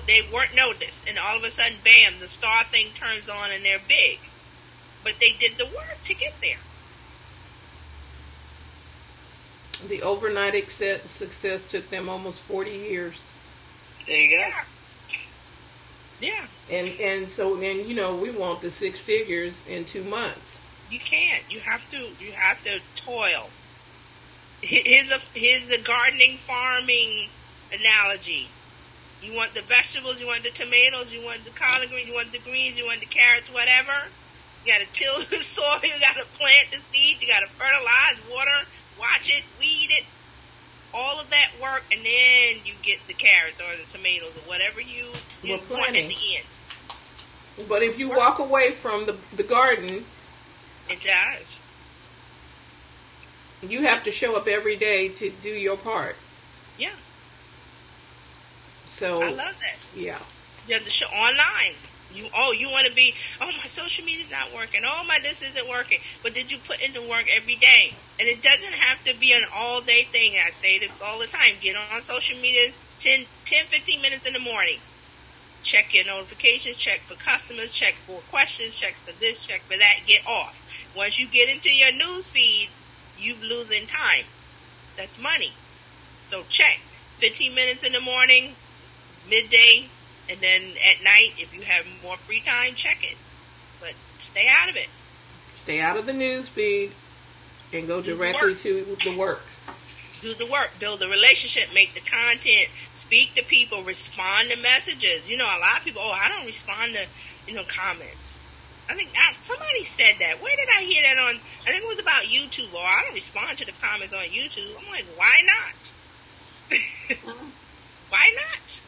they weren't noticed, and all of a sudden, bam, the star thing turns on and they're big. But they did the work to get there. The overnight success took them almost 40 years. There you go. Yeah. And so then, we want the 6 figures in 2 months. You can't. You have to toil. Here's a gardening, farming analogy. You want the vegetables, you want the tomatoes, you want the collard greens, you want the greens, you want the carrots, whatever. You got to till the soil. You got to plant the seed. You got to fertilize, water, watch it, weed it. All of that work, and then you get the carrots or the tomatoes or whatever you want at the end. But if you walk away from the garden, it does. You have to show up every day to do your part. Yeah. So I love that. Yeah. You have to show online. You want to be, my social media's not working. This isn't working. But did you put in the work every day? And it doesn't have to be an all-day thing. I say this all the time. Get on social media 10, 15 minutes in the morning. Check your notifications. Check for customers. Check for questions. Check for this. Check for that. Get off. Once you get into your news feed, you're losing time. That's money. So check. 15 minutes in the morning, midday, and then at night, if you have more free time, check it. But stay out of it. Stay out of the news feed and go directly to the work. Do the work. Build a relationship. Make the content. Speak to people. Respond to messages. A lot of people, I don't respond to, comments. I think somebody said that. Where did I hear that on? I think it was about YouTube. I don't respond to the comments on YouTube. I'm like, why not? Why not?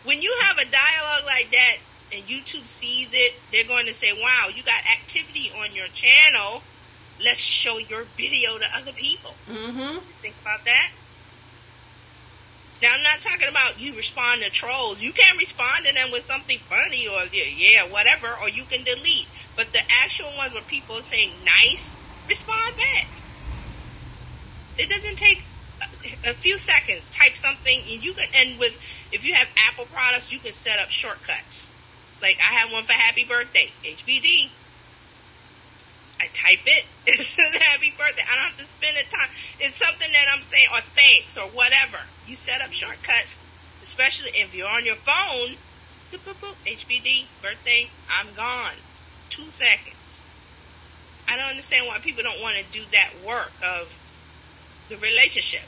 When you have a dialogue like that and YouTube sees it, they're going to say, wow, you got activity on your channel. Let's show your video to other people. Mm-hmm. Think about that. Now, I'm not talking about you respond to trolls. You can respond to them with something funny or, whatever, or you can delete. But the actual ones where people are saying nice, respond back. It doesn't take a few seconds. Type something, and you can. And if you have Apple products, you can set up shortcuts. Like I have one for Happy Birthday, HBD. I type it. It says Happy Birthday. I don't have to spend the time. It's something that I'm saying, or thanks, or whatever. You set up shortcuts, especially if you're on your phone. HBD birthday. I'm gone. 2 seconds. I don't understand why people don't want to do that work of the relationship.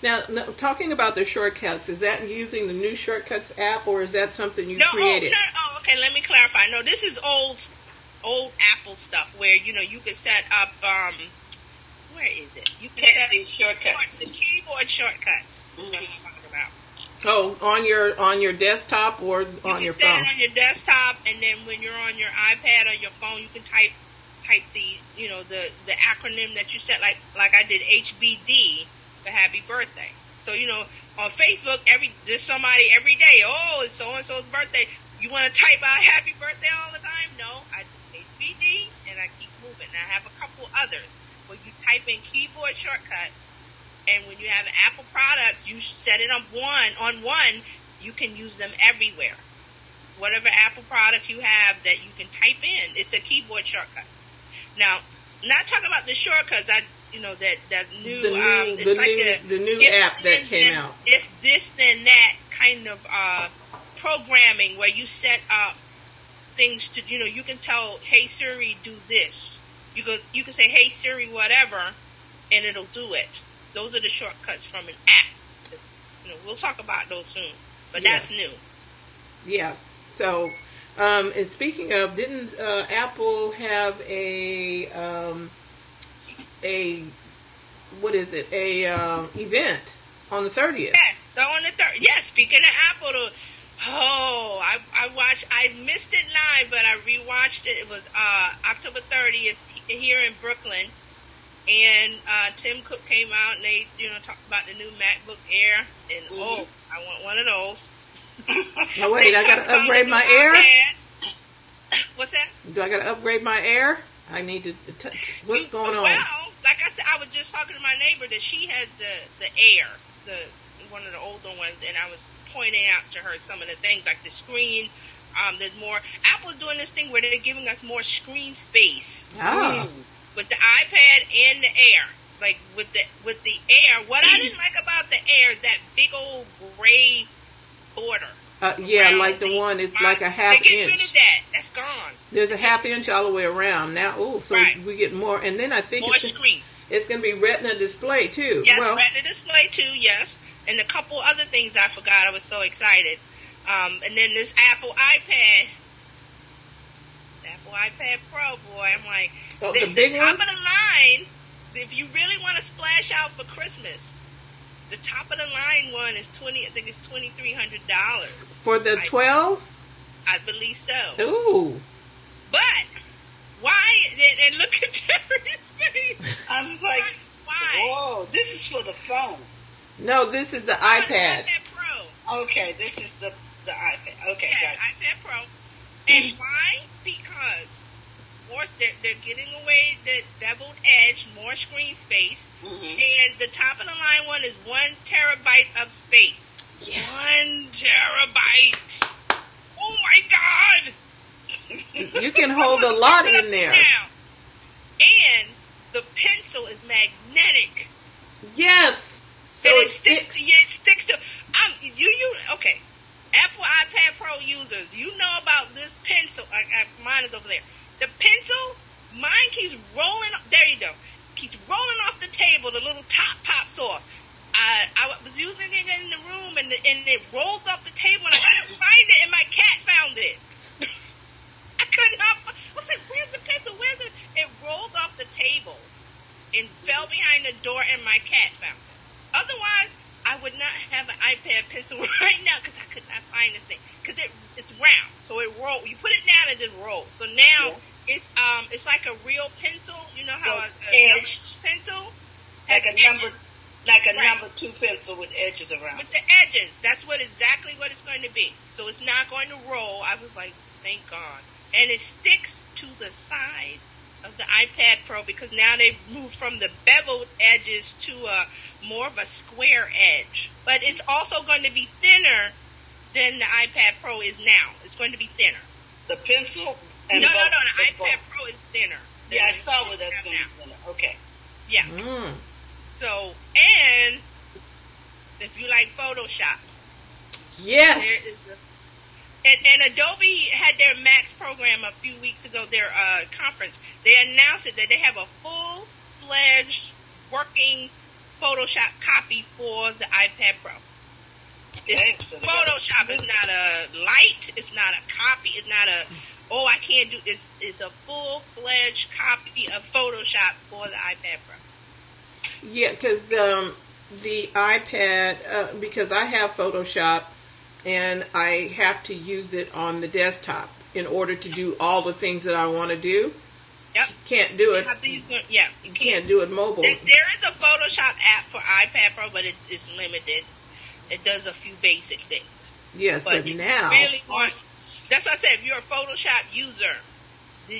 Now, talking about the shortcuts, is that using the new Shortcuts app, or is that something you created? Okay, let me clarify. No, this is old Apple stuff where, you can set up, where is it? You can texting shortcuts. The keyboard shortcuts. Mm-hmm. That's what I'm talking about. Oh, on your desktop or on your phone? You can set it on your desktop, and then when you're on your iPad or your phone, you can type the the acronym that you set, like I did HBD for Happy Birthday. So on Facebook, there's somebody every day. Oh, it's so and so's birthday. You want to type out Happy Birthday all the time? No, I do HBD and I keep moving. Now I have a couple others where you type in keyboard shortcuts, and when you have Apple products, you set it on one. You can use them everywhere. Whatever Apple product you have that you can type in, it's a keyboard shortcut. Now, not talking about the shortcuts. That new the new app that came out. If this then that kind of programming where you set up things to you can tell, hey Siri, do this. You can say, hey Siri, whatever, and it'll do it. Those are the shortcuts from an app. We'll talk about those soon, but that's new. Yes. So. And speaking of, didn't Apple have a event on the 30th? Yes, on the 30th. Yes, speaking of Apple, I missed it live, but I rewatched it. It was October 30th here in Brooklyn, and Tim Cook came out and they talked about the new MacBook Air, and I want one of those. Oh, wait, I got to upgrade my Air? What's that? Do I got to upgrade my Air? I need to touch. What's going on? Well, like I said, I was just talking to my neighbor that she has the Air, one of the older ones, and I was pointing out to her some of the things, like the screen. There's more. Apple's doing this thing where they're giving us more screen space. Oh. With the iPad and the Air. Like with the Air, what I didn't like about the Air is that big old gray border. Like the one, it's like a half inch. They get rid of that. That's gone. There's a half inch all the way around now. We get more, and then I think more screen. It's going to be Retina display too. Yes, Retina display too. Yes, and a couple other things I forgot. I was so excited. And then this Apple Apple iPad Pro, boy. I'm like, Oh, the big top one? of the line, if you really want to splash out for Christmas, the top of the line one is $2,300. For the 12? I believe so. Ooh. But why? And look at Terry's face. I was like, why? whoa, this is for the phone. No, this is the The iPad. iPad Pro. Okay, this is the iPad. Okay, Yeah, got iPad Pro. And why? Because they're getting away the beveled edge, more screen space, and the top of the line one is 1 terabyte of space. Yes. 1 terabyte. Oh my God! You can hold a lot in there. Now. And the pencil is magnetic. Yes. So and it sticks. It sticks to. Okay. Apple iPad Pro users, you know about this pencil. Mine is over there. The pencil, mine keeps rolling. There you go. Keeps rolling off the table. The little top pops off. I was using it in the room, and it rolled off the table, and I couldn't find it, and my cat found it. I could not. I was like, "Where's the pencil? Where's it?" It rolled off the table and fell behind the door, and my cat found it. Otherwise, I would not have an iPad pencil right now because I could not find this thing. Because it's round, so it rolls. You put it down and it rolls. So now it's like a real pencil. You know how So a edged. pencil like has a number, edges? like a Right. number 2 pencil with edges around. With the edges. That's exactly what it's going to be. So it's not going to roll. I was like, thank God. And it sticks to the side of the iPad Pro because now they've moved from the beveled edges to more of a square edge. But it's also going to be thinner than the iPad Pro is now. It's going to be thinner. The pencil and No, both, the iPad both. Pro is thinner. Yeah, I saw where that's going to now. be thinner. Okay. Yeah. Mm. So, and if you like Photoshop, Yes. there is and Adobe had their Max program a few weeks ago, their conference. They announced it that they have a full-fledged working Photoshop copy for the iPad Pro. Okay, so Photoshop is not a light. It's not a copy. It's not I can't do. It's a full-fledged copy of Photoshop for the iPad Pro. Yeah, because the iPad, because I have Photoshop, and I have to use it on the desktop in order to do all the things that I want to do. Yep. Can't do it. You Can't do it mobile. There is a Photoshop app for iPad Pro, but it's limited. It does a few basic things. Yes, but you now. really want. That's what I said. If you're a Photoshop user,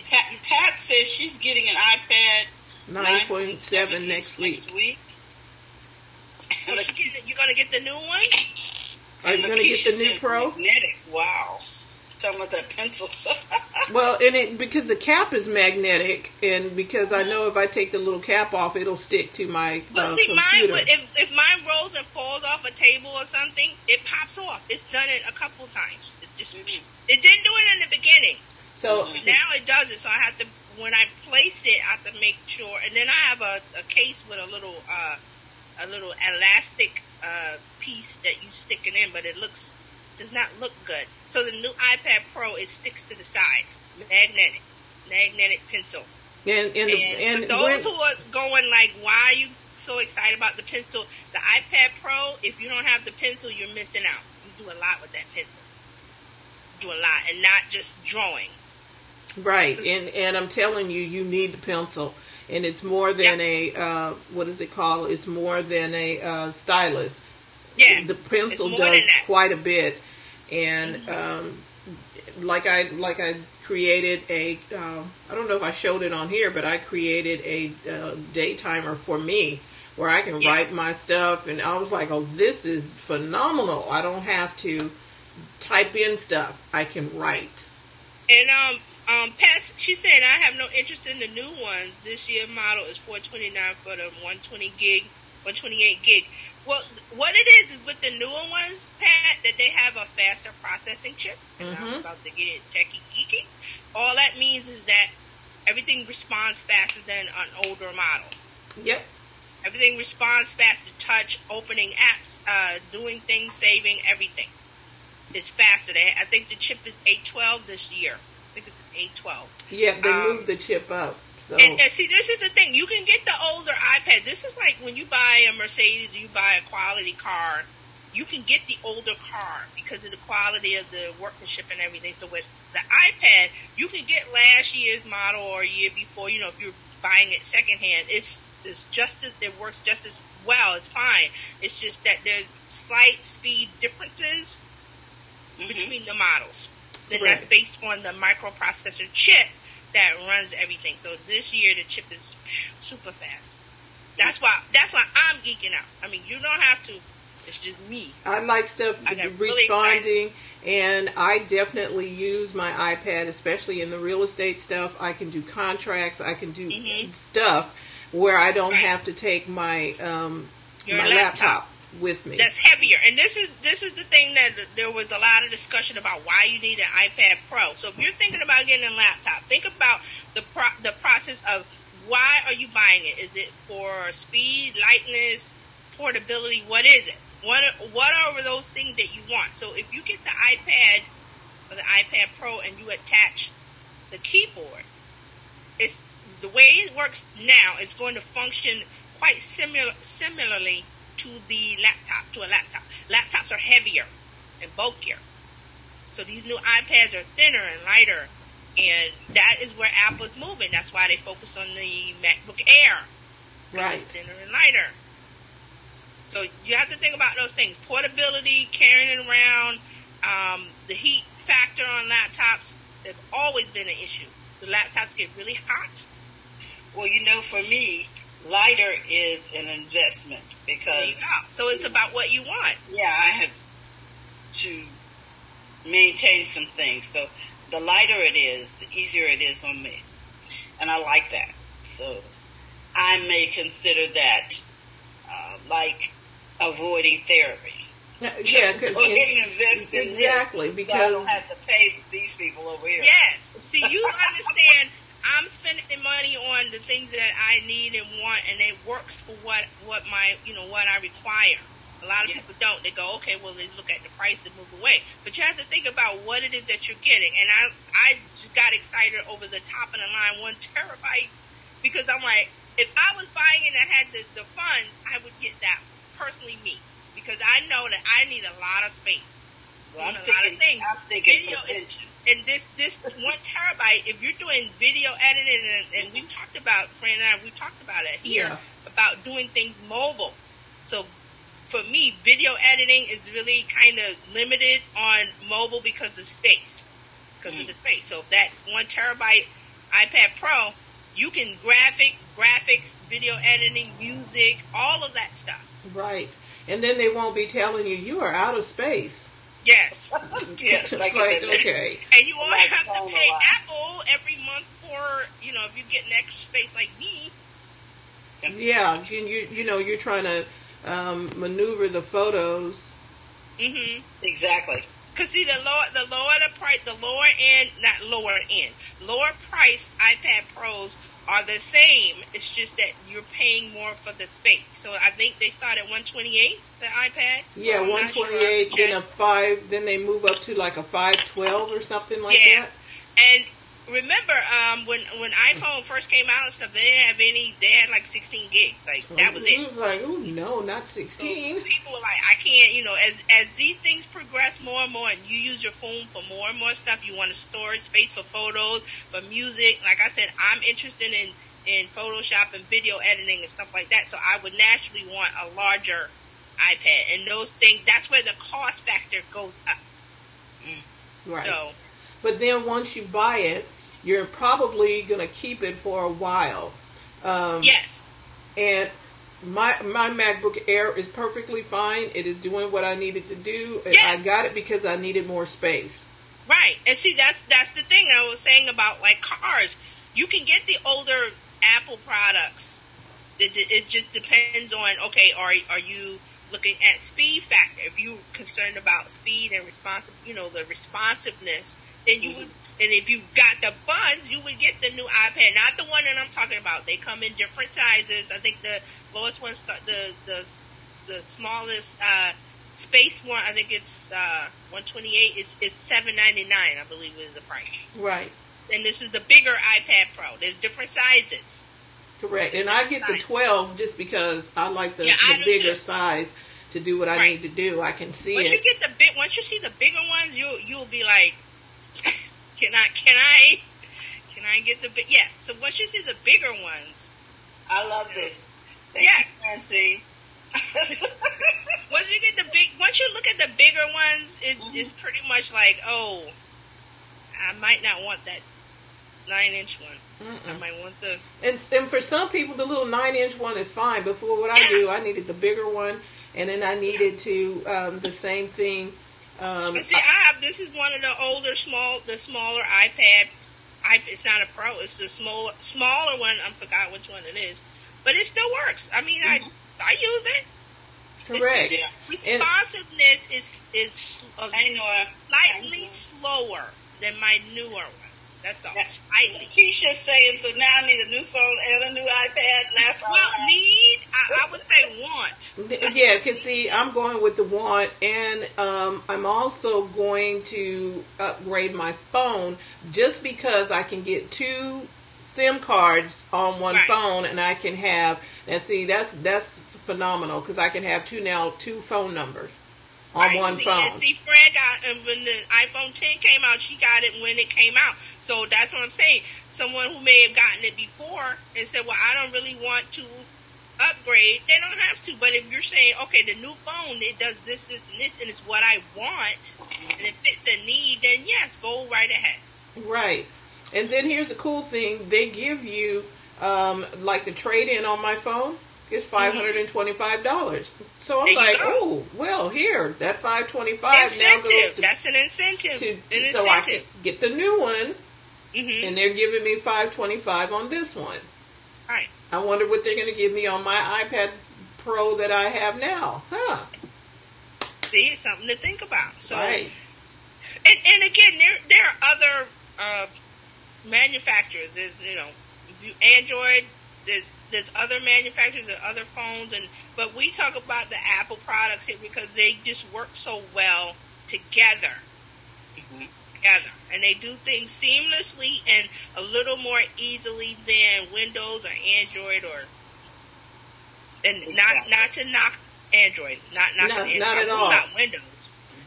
Pat says she's getting an iPad 9.7 next week. You're going to get the new one? Are you going to get the new Pro? Magnetic. Wow. Talking about that pencil. Well, because the cap is magnetic, and because I know if I take the little cap off, it'll stick to my Well, see, computer. if mine rolls and falls off a table or something, it pops off. It's done it a couple times. It didn't do it in the beginning. So Now it does it. So I have to, when I place it, I have to make sure. And then I have a case with a little elastic piece that you stick it in, but does not look good. So the new iPad Pro, it sticks to the side, magnetic pencil. and for those who are going like, why are you so excited about the pencil? The iPad Pro, if you don't have the pencil, you're missing out. You do a lot with that pencil. You do a lot, and not just drawing. right, and I'm telling you, you need the pencil, and it's more than a what is it called? It's more than a stylus. Yeah, The pencil it's more than does that. quite a bit, and like I created a I don't know if I showed it on here, but I created a day timer for me where I can write my stuff, and I was like, oh, this is phenomenal. I don't have to type in stuff. I can write. And Pat, she said, I have no interest in the new ones. This year model is $429 for the 128 gig. Well, what it is with the newer ones, Pat, that they have a faster processing chip. And I'm about to get techie geeky. All that means is that everything responds faster than an older model. Yep. Everything responds faster. Touch, opening apps, doing things, saving, everything. It's faster. I think the chip is 812 this year. I think it's A12. Yeah, they moved the chip up. So. And see, this is the thing. You can get the older iPad. This is like when you buy a Mercedes, you buy a quality car, you can get the older car because of the quality of the workmanship and everything. So with the iPad, you can get last year's model or a year before. You know, if you're buying it secondhand, it works just as well. It's fine. It's just that there's slight speed differences between the models. Then that's based on the microprocessor chip that runs everything. So this year the chip is super fast. That's why I'm geeking out. I mean, you don't have to. It's just me. I like stuff responding, and I definitely use my iPad, especially in the real estate stuff. I can do contracts. I can do stuff where I don't have to take my my laptop with me. That's heavier. And this is the thing that there was a lot of discussion about why you need an iPad Pro. So if you're thinking about getting a laptop, think about the process of why are you buying it? Is it for speed, lightness, portability? What is it? What are those things that you want? So if you get the iPad or the iPad Pro and you attach the keyboard, it's the way it works now. It's going to function quite similarly to the laptop. To a laptop, laptops are heavier and bulkier. So these new iPads are thinner and lighter, and that is where Apple's moving. That's why they focus on the MacBook Air. Right. It's thinner and lighter. So you have to think about those things. Portability, carrying it around, the heat factor on laptops have always been an issue. The laptops get really hot. Well, you know, for me, lighter is an investment because... So it's about what you want. Yeah, I have to maintain some things. So the lighter it is, the easier it is on me. And I like that. So I may consider that like avoiding therapy. Just go ahead and invest in this. Because so I don't have to pay these people over here. Yes. See, you understand I'm spending money on the things that I need and want, and it works for what my what I require. A lot of people don't. They go, okay, well, they look at the price and move away. But you have to think about what it is that you're getting. And I just got excited over the top of the line 1 terabyte because I'm like, if I was buying it and had the funds, I would get that. Personally, me, because I know that I need a lot of space. Well, a lot of things. I'm thinking video is, and this 1 terabyte. If you're doing video editing, and we talked about, Fran and I, we talked about it here about doing things mobile. So for me, video editing is really kind of limited on mobile because of space, of the space. So that 1 terabyte iPad Pro, you can graphics, video editing, music, all of that stuff. Right. And then they won't be telling you are out of space. Yes. Yes. Like, okay. And you won't have to pay Apple every month for, if you get an extra space like me. Yeah. And you're trying to maneuver the photos. Mm-hmm. Exactly. Because see, the lower priced iPad Pros are the same. It's just that you're paying more for the space. So I think they start at $128, the iPad. Yeah, $128, then a 5, then they move up to like a 512 or something like that. And remember, when iPhone first came out and stuff, they didn't have any. They had like 16 gig. Like that was it. It was like, oh no, not 16. So people were like, I can't. As these things progress more and more, and you use your phone for more and more stuff, you want a storage space for photos, for music. Like I said, I'm interested in Photoshop and video editing and stuff like that. So I would naturally want a larger iPad, and those things. That's where the cost factor goes up. Right. So, but then once you buy it, you're probably going to keep it for a while. Yes. And my MacBook Air is perfectly fine. It is doing what I needed to do. Yes. I got it because I needed more space. Right. And see, that's the thing I was saying about like cars. You can get the older Apple products. It just depends on, okay, are you looking at speed factor? If you're concerned about speed and the responsiveness, then you would. And if you got the funds, you would get the new iPad, not the one that I'm talking about. They come in different sizes. I think the lowest one, the smallest space one, I think it's $128. It's $799, I believe, is the price. Right. and this is the bigger iPad Pro. There's different sizes. Correct. And I get the 12 just because I like the bigger size to do what I need to do. I can see once it. Once you see the bigger ones, you'll be like, can I get the big? Yeah. So once you see the bigger ones, I love this. Thank you, Nancy. Once you look at the bigger ones, it's pretty much like, oh, I might not want that 9-inch one. I might want the. And for some people, the little 9-inch one is fine. But for what I do, I needed the bigger one, and then I needed to the same thing. See, this is one of the smaller iPad. It's not a Pro. It's the smaller one. I forgot which one it is, but it still works. I mean, I use it. Correct. Responsiveness is slightly slower than my newer one. That's all. Slightly. Keisha's saying, so now I need a new phone and a new iPad, laptop. Well, I would say want. Yeah, because see, I'm going with the want, and I'm also going to upgrade my phone just because I can get 2 SIM cards on one phone, and I can have. And see, that's phenomenal because I can have 2 phone numbers on one phone. See, Fred got, and when the iPhone 10 came out, she got it when it came out. So that's what I'm saying. Someone who may have gotten it before and said, well, I don't really want to upgrade, they don't have to. But if you're saying, okay, the new phone, it does this, and this, and it's what I want, and it fits a need, then yes, go right ahead. Right. And then here's the cool thing. They give you, like the trade-in on my phone. It's $525. So I'm like, oh, well, here, that $525 now goes to, that's an incentive. So I can get the new one, and they're giving me $525 on this one. Right. I wonder what they're going to give me on my iPad Pro that I have now. Huh. See, it's something to think about. So, right. And again, there are other manufacturers. There's, Android, there's other manufacturers and other phones, but we talk about the Apple products here because they just work so well together. And they do things seamlessly and a little more easily than Windows or Android not to knock Android, not Android, not at all, not Windows.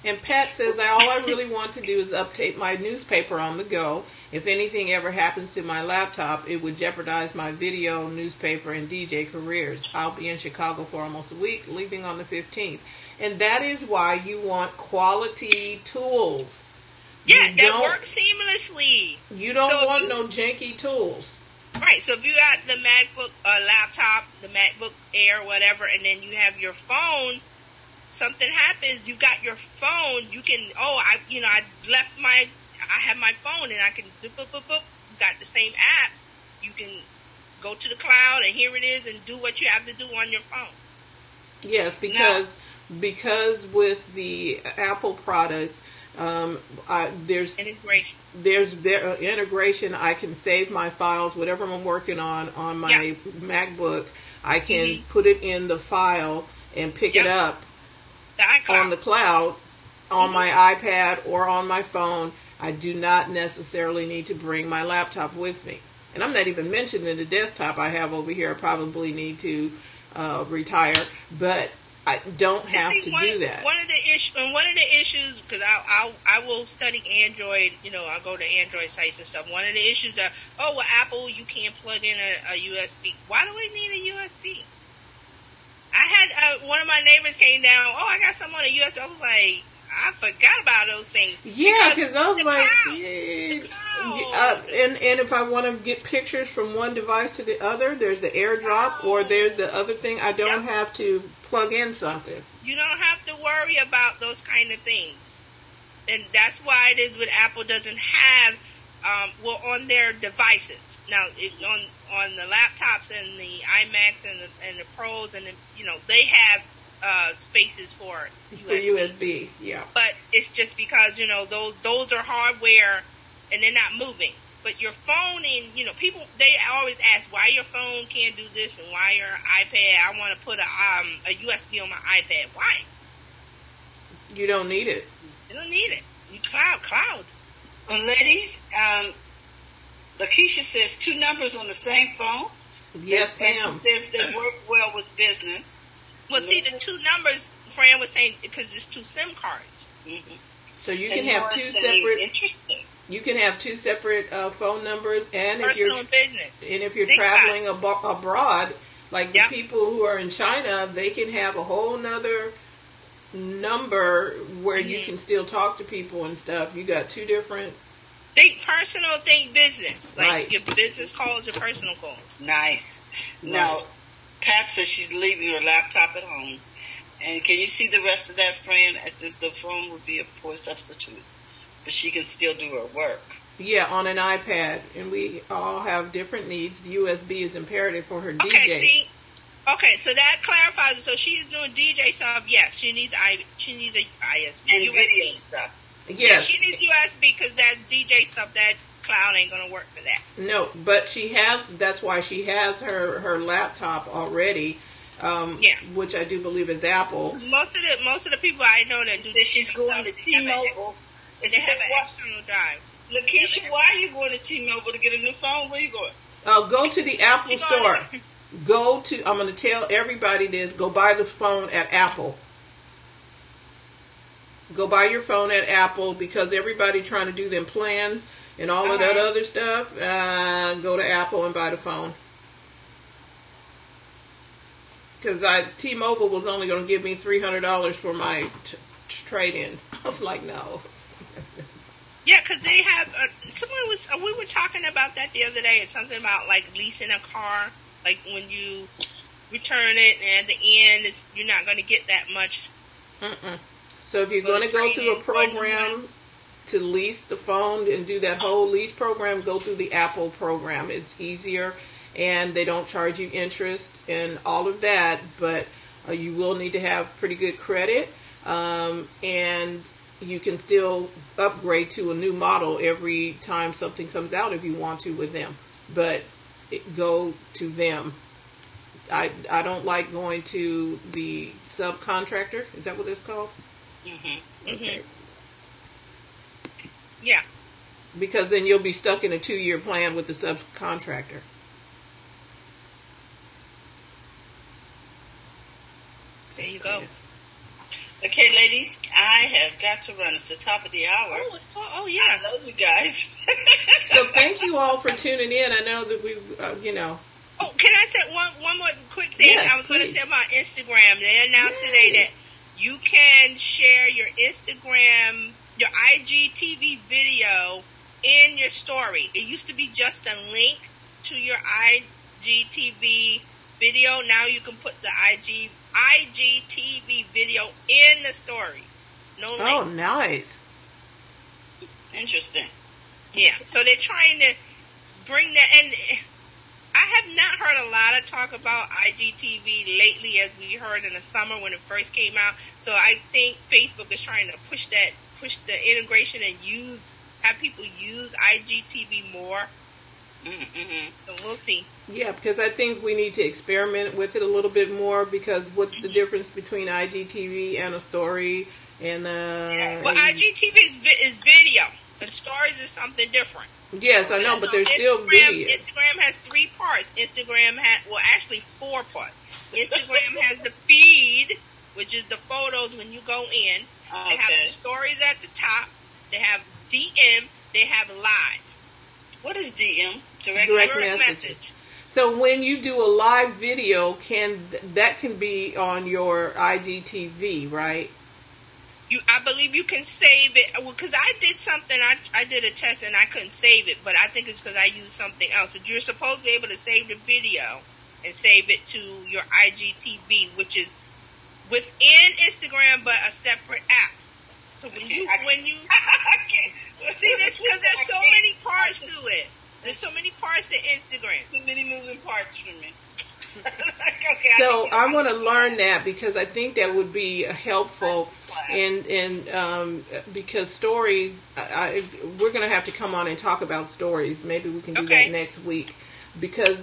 And Pat says, all I really want to do is update my newspaper on the go. If anything ever happens to my laptop, it would jeopardize my video, newspaper, and DJ careers. I'll be in Chicago for almost a week, leaving on the 15th. And that is why you want quality tools. Yeah, that works seamlessly. You don't want no janky tools. Right, so if you got the MacBook laptop, the MacBook Air, whatever, and then you have your phone, something happens, you got your phone, you can, I have my phone and I can, boop, got the same apps. You can go to the cloud and here it is and do what you have to do on your phone. Yes, because with the Apple products, there's integration. There's integration. I can save my files, whatever I'm working on my MacBook. I can put it in the file and pick it up on the cloud, on my iPad or on my phone. I do not necessarily need to bring my laptop with me. And I'm not even mentioning the desktop I have over here. I probably need to retire, but I don't have to do that. One of the issues, because I will study Android, I'll go to Android sites and stuff. One of the issues that, Apple, you can't plug in a USB. Why do we need a USB? I had one of my neighbors came down, I got something on a USB. I was like, I forgot about those things. Yeah, because I was like, and if I want to get pictures from one device to the other, there's the AirDrop or there's the other thing. I don't have to plug in something. You don't have to worry about those kind of things. And that's why it is with Apple doesn't have, on their devices. Now, on the laptops and the iMacs and the Pros and they have spaces for USB. Yeah. But it's just because those are hardware and they're not moving. But your phone and people, they always ask why your phone can't do this and why your iPad. I want to put a USB on my iPad. Why? You don't need it. You don't need it. You cloud. Well, ladies, Lakeisha says 2 numbers on the same phone. Yes, And ma'am. she says they work well with business. Well, see, the 2 numbers, Fran was saying, because it's 2 SIM cards. Mm-hmm. So you can And have Laura's 2 saying, separate. interesting. You can have 2 separate phone numbers, and Personal and business. if you're Think about traveling abroad, like the Yep. people who are in China, they can have a whole nother number where you can still talk to people and stuff. You got 2 different. Think personal, think business. Like Right. your business calls, your personal calls. Nice. Now, Pat says she's leaving her laptop at home. And can you see the rest of that, Fran? It says the phone would be a poor substitute, but she can still do her work. Yeah, on an iPad, and we all have different needs. USB is imperative for her DJ. Okay, see. Okay, so that clarifies it. So she is doing DJ stuff. Yes, she needs a ISP And USB. video stuff. Yeah, Yes. she needs USB because that DJ stuff, that cloud ain't gonna work for that. No, but she has. That's why she has her laptop already. Yeah. Which I do believe is Apple. Most of the people I know that do That she's DJ going to stuff, they have T-Mobile. They have an external drive. Lakeisha, why are you going to T-Mobile to get a new phone? Where are you going? Go to the Apple You store. going- Go to. I'm going to tell everybody this. Go buy the phone at Apple. Go buy your phone at Apple, because everybody trying to do them plans and all of that other stuff. Go to Apple and buy the phone. Because T-Mobile was only going to give me $300 for my trade-in. I was like, no. Yeah, because they have. We were talking about that the other day. It's something about like leasing a car. Like when you return it, and at the end, you're not going to get that much. So if you're going to go through a program to lease the phone and do that whole lease program, go through the Apple program. It's easier, and they don't charge you interest and all of that, but you will need to have pretty good credit, and you can still upgrade to a new model every time something comes out if you want to with them. But go to them. I don't like going to the subcontractor. Is that what it's called? Mm-hmm. Okay. Yeah. Because then you'll be stuck in a 2-year plan with the subcontractor. There you go. Okay, ladies, I have got to run. It's the top of the hour. Oh yeah. I love you guys. So thank you all for tuning in. I know that we, Oh, can I say one more quick thing? Yes, I was going to please. say about Instagram. They announced today that you can share your Instagram, your IGTV video in your story. It used to be just a link to your IGTV video. Now you can put the IGTV video in the story. No link. Oh, nice. Interesting. Yeah, so they're trying to bring that, and I have not heard a lot of talk about IGTV lately, as we heard in the summer when it first came out. So I think Facebook is trying to push the integration and have people use IGTV more. Mm-hmm. So we'll see. Yeah, because I think we need to experiment with it a little bit more, because what's the difference between IGTV and a story? And Well, IGTV is video, and stories is something different. Yes, I know, but there's still video. Instagram has 3 parts. Instagram actually 4 parts. Instagram has the feed, which is the photos when you go in. They have the stories at the top. They have DM. They have live. What is DM? Direct message. message. So when you do a live video, that can be on your IGTV, right? I believe you can save it. Well, because I did something. I did a test and I couldn't save it, but I think it's because I used something else. But you're supposed to be able to save the video and save it to your IGTV, which is within Instagram, but a separate app. So when you see this, because there's so many parts to it. There's so many parts to Instagram. Too many moving parts for me. So I want to learn that, because I think that would be helpful. And because stories, we're going to have to come on and talk about stories. Maybe we can do that next week, because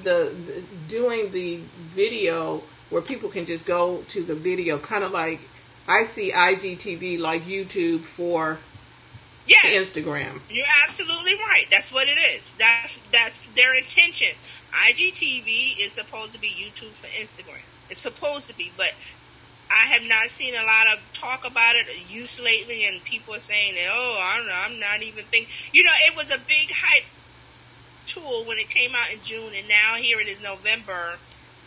doing the video where people can just go to the video, kind of like I see IGTV like YouTube for Instagram. You're absolutely right. That's what it is. That's their intention. IGTV is supposed to be YouTube for Instagram. It's supposed to be, but I have not seen a lot of talk about it or use lately, and people are saying that, I don't know, I'm not even thinking. It was a big hype tool when it came out in June, and now here it is November.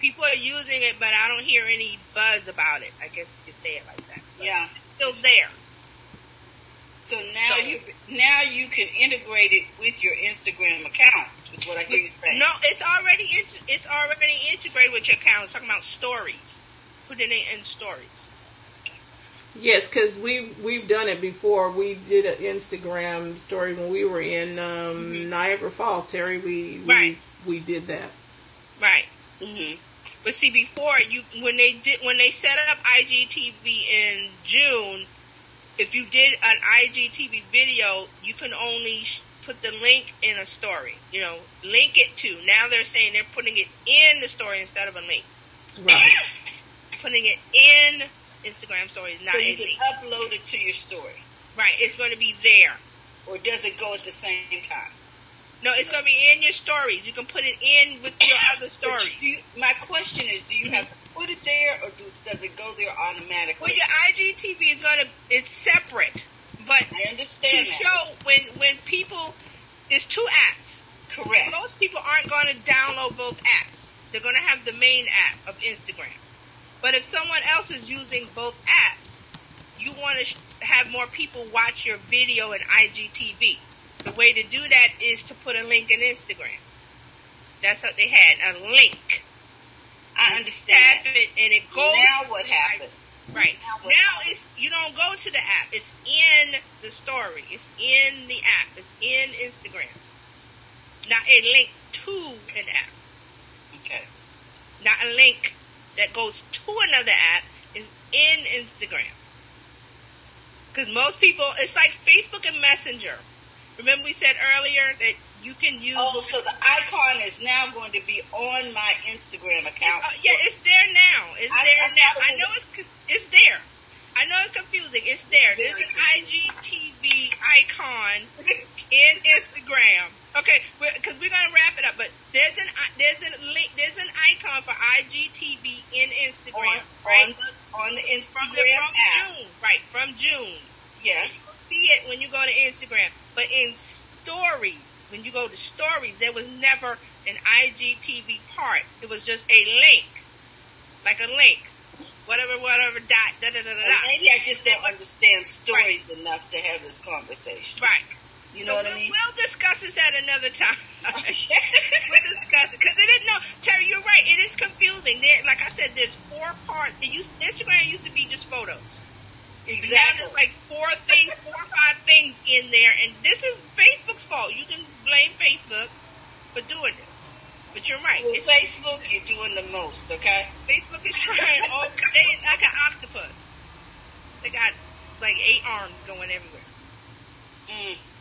People are using it, but I don't hear any buzz about it. I guess you could say it like that. But yeah. It's still there. So now you can integrate it with your Instagram account. Is what I hear you saying. No, it's already integrated with your account. It's talking about stories. Putting it in stories. Yes, because we've done it before. We did an Instagram story when we were in Niagara Falls, Terry. We did that. Right. Mm-hmm. But see, before when they set up IGTV in June, if you did an IGTV video, you can only put the link in a story. Link it to. Now they're saying they're putting it in the story instead of a link. Right. Putting it in Instagram stories, not so in you can link. upload it to your story. Right. It's going to be there. Or does it go at the same time? No, it's going to be in your stories. You can put it in with your other stories. My question is, do you have to put it there, or does it go there automatically? Well, your IGTV it's separate. But I understand that. Show when people, there's two apps. Correct. Most people aren't going to download both apps. They're going to have the main app of Instagram. But if someone else is using both apps, you want to have more people watch your video in IGTV. The way to do that is to put a link in Instagram. That's what they had, a link. I understand. Tap it and it goes. Now what happens? Right. Now it's you don't go to the app. It's in the story. It's in the app. It's in Instagram. Not a link to an app. Okay. Not a link that goes to another app. Is in Instagram. Because most people, it's like Facebook and Messenger. Remember we said earlier that you can use... Oh, so the icon is now going to be on my Instagram account. It's there now. I know it's there. I know it's confusing. It's there. There's an IGTV icon in Instagram. Okay, because we're going to wrap it up. But there's an icon for IGTV in Instagram. On the Instagram app. June. Right, from June. Yes. You see it when you go to Instagram. But in stories, when you go to stories, there was never an IGTV part. It was just a link. Like a link. Whatever, dot, Maybe I just don't understand stories enough to have this conversation. Right. You know what I mean? We'll discuss this at another time. We'll discuss it. Because Terry, you're right. It is confusing. Like I said, there's 4 parts. Instagram used to be just photos. Exactly. Now there's like 4 or 5 things in there, and this is Facebook's fault. You can blame Facebook for doing this. But you're right. Well, Facebook, you're doing the most, okay? Facebook is trying. They like an octopus. They got like 8 arms going everywhere.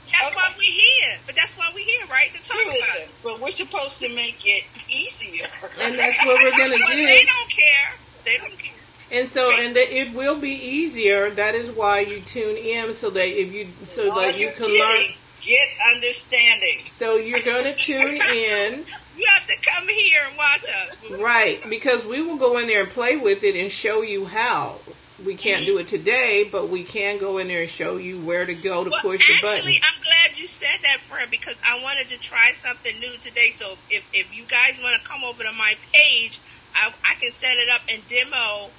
That's why we're here. But that's why we're here, right? To talk about it. But we're supposed to make it easier. And that's what we're going to do. They don't care. They don't care. And so, it will be easier. That is why you tune in, so that you can learn. Get understanding. So you're going to tune in. You have to come here and watch us. Right, because we will go in there and play with it and show you how. We can't do it today, but we can go in there and show you where to go to push the button. Actually, I'm glad you said that, Fred, because I wanted to try something new today. So if you guys want to come over to my page, I can set it up and demo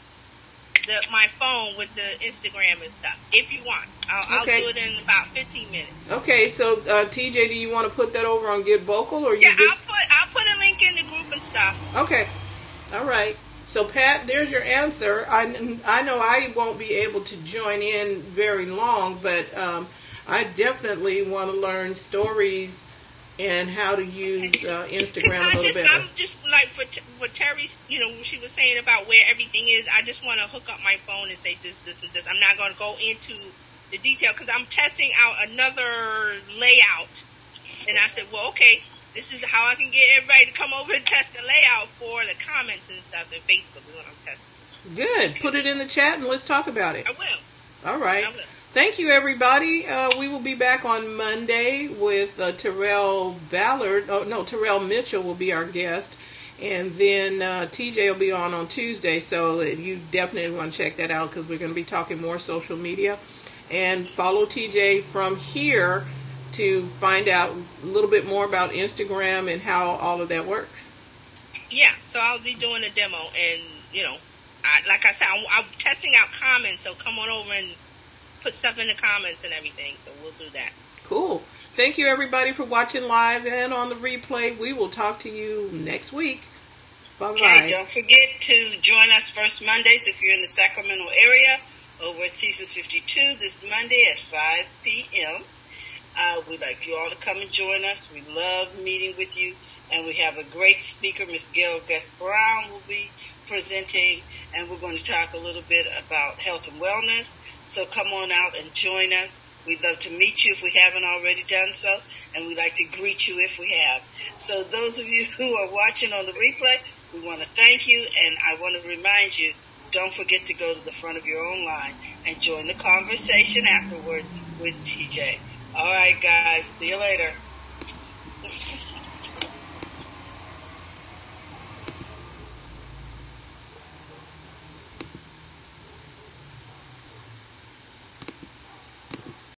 my phone with the Instagram and stuff. If you want, I'll do it in about 15 minutes. Okay, so TJ, do you want to put that over on Get Vocal, or I'll put a link in the group and stuff. Okay, all right. So Pat, there's your answer. I know I won't be able to join in very long, but I definitely want to learn stories and how to use Instagram a little bit. I'm just like for Terry's, she was saying about where everything is. I just want to hook up my phone and say this, and this. I'm not going to go into the detail because I'm testing out another layout. And I said, well, okay, this is how I can get everybody to come over and test the layout for the comments and stuff in Facebook is what I'm testing. Good. Put it in the chat and let's talk about it. I will. All right. I will. Thank you, everybody. We will be back on Monday with Terrell Ballard. Oh, no, Terrell Mitchell will be our guest. And then TJ will be on Tuesday. So you definitely want to check that out because we're going to be talking more social media. And follow TJ from here to find out a little bit more about Instagram and how all of that works. Yeah, so I'll be doing a demo. And, like I said, I'm testing out comments. So come on over and put stuff in the comments and everything, so we'll do that. Cool. Thank you, everybody, for watching live and on the replay. We will talk to you next week. Bye-bye. Okay, don't forget to join us first Mondays if you're in the Sacramento area over at Seasons 52 this Monday at 5 p.m. We'd like you all to come and join us. We love meeting with you, and we have a great speaker. Miss Gail Guest-Brown will be presenting, and we're going to talk a little bit about health and wellness. So come on out and join us. We'd love to meet you if we haven't already done so, and we'd like to greet you if we have. So those of you who are watching on the replay, we want to thank you, and I want to remind you, don't forget to go to the front of your own line and join the conversation afterward with TJ. All right, guys. See you later.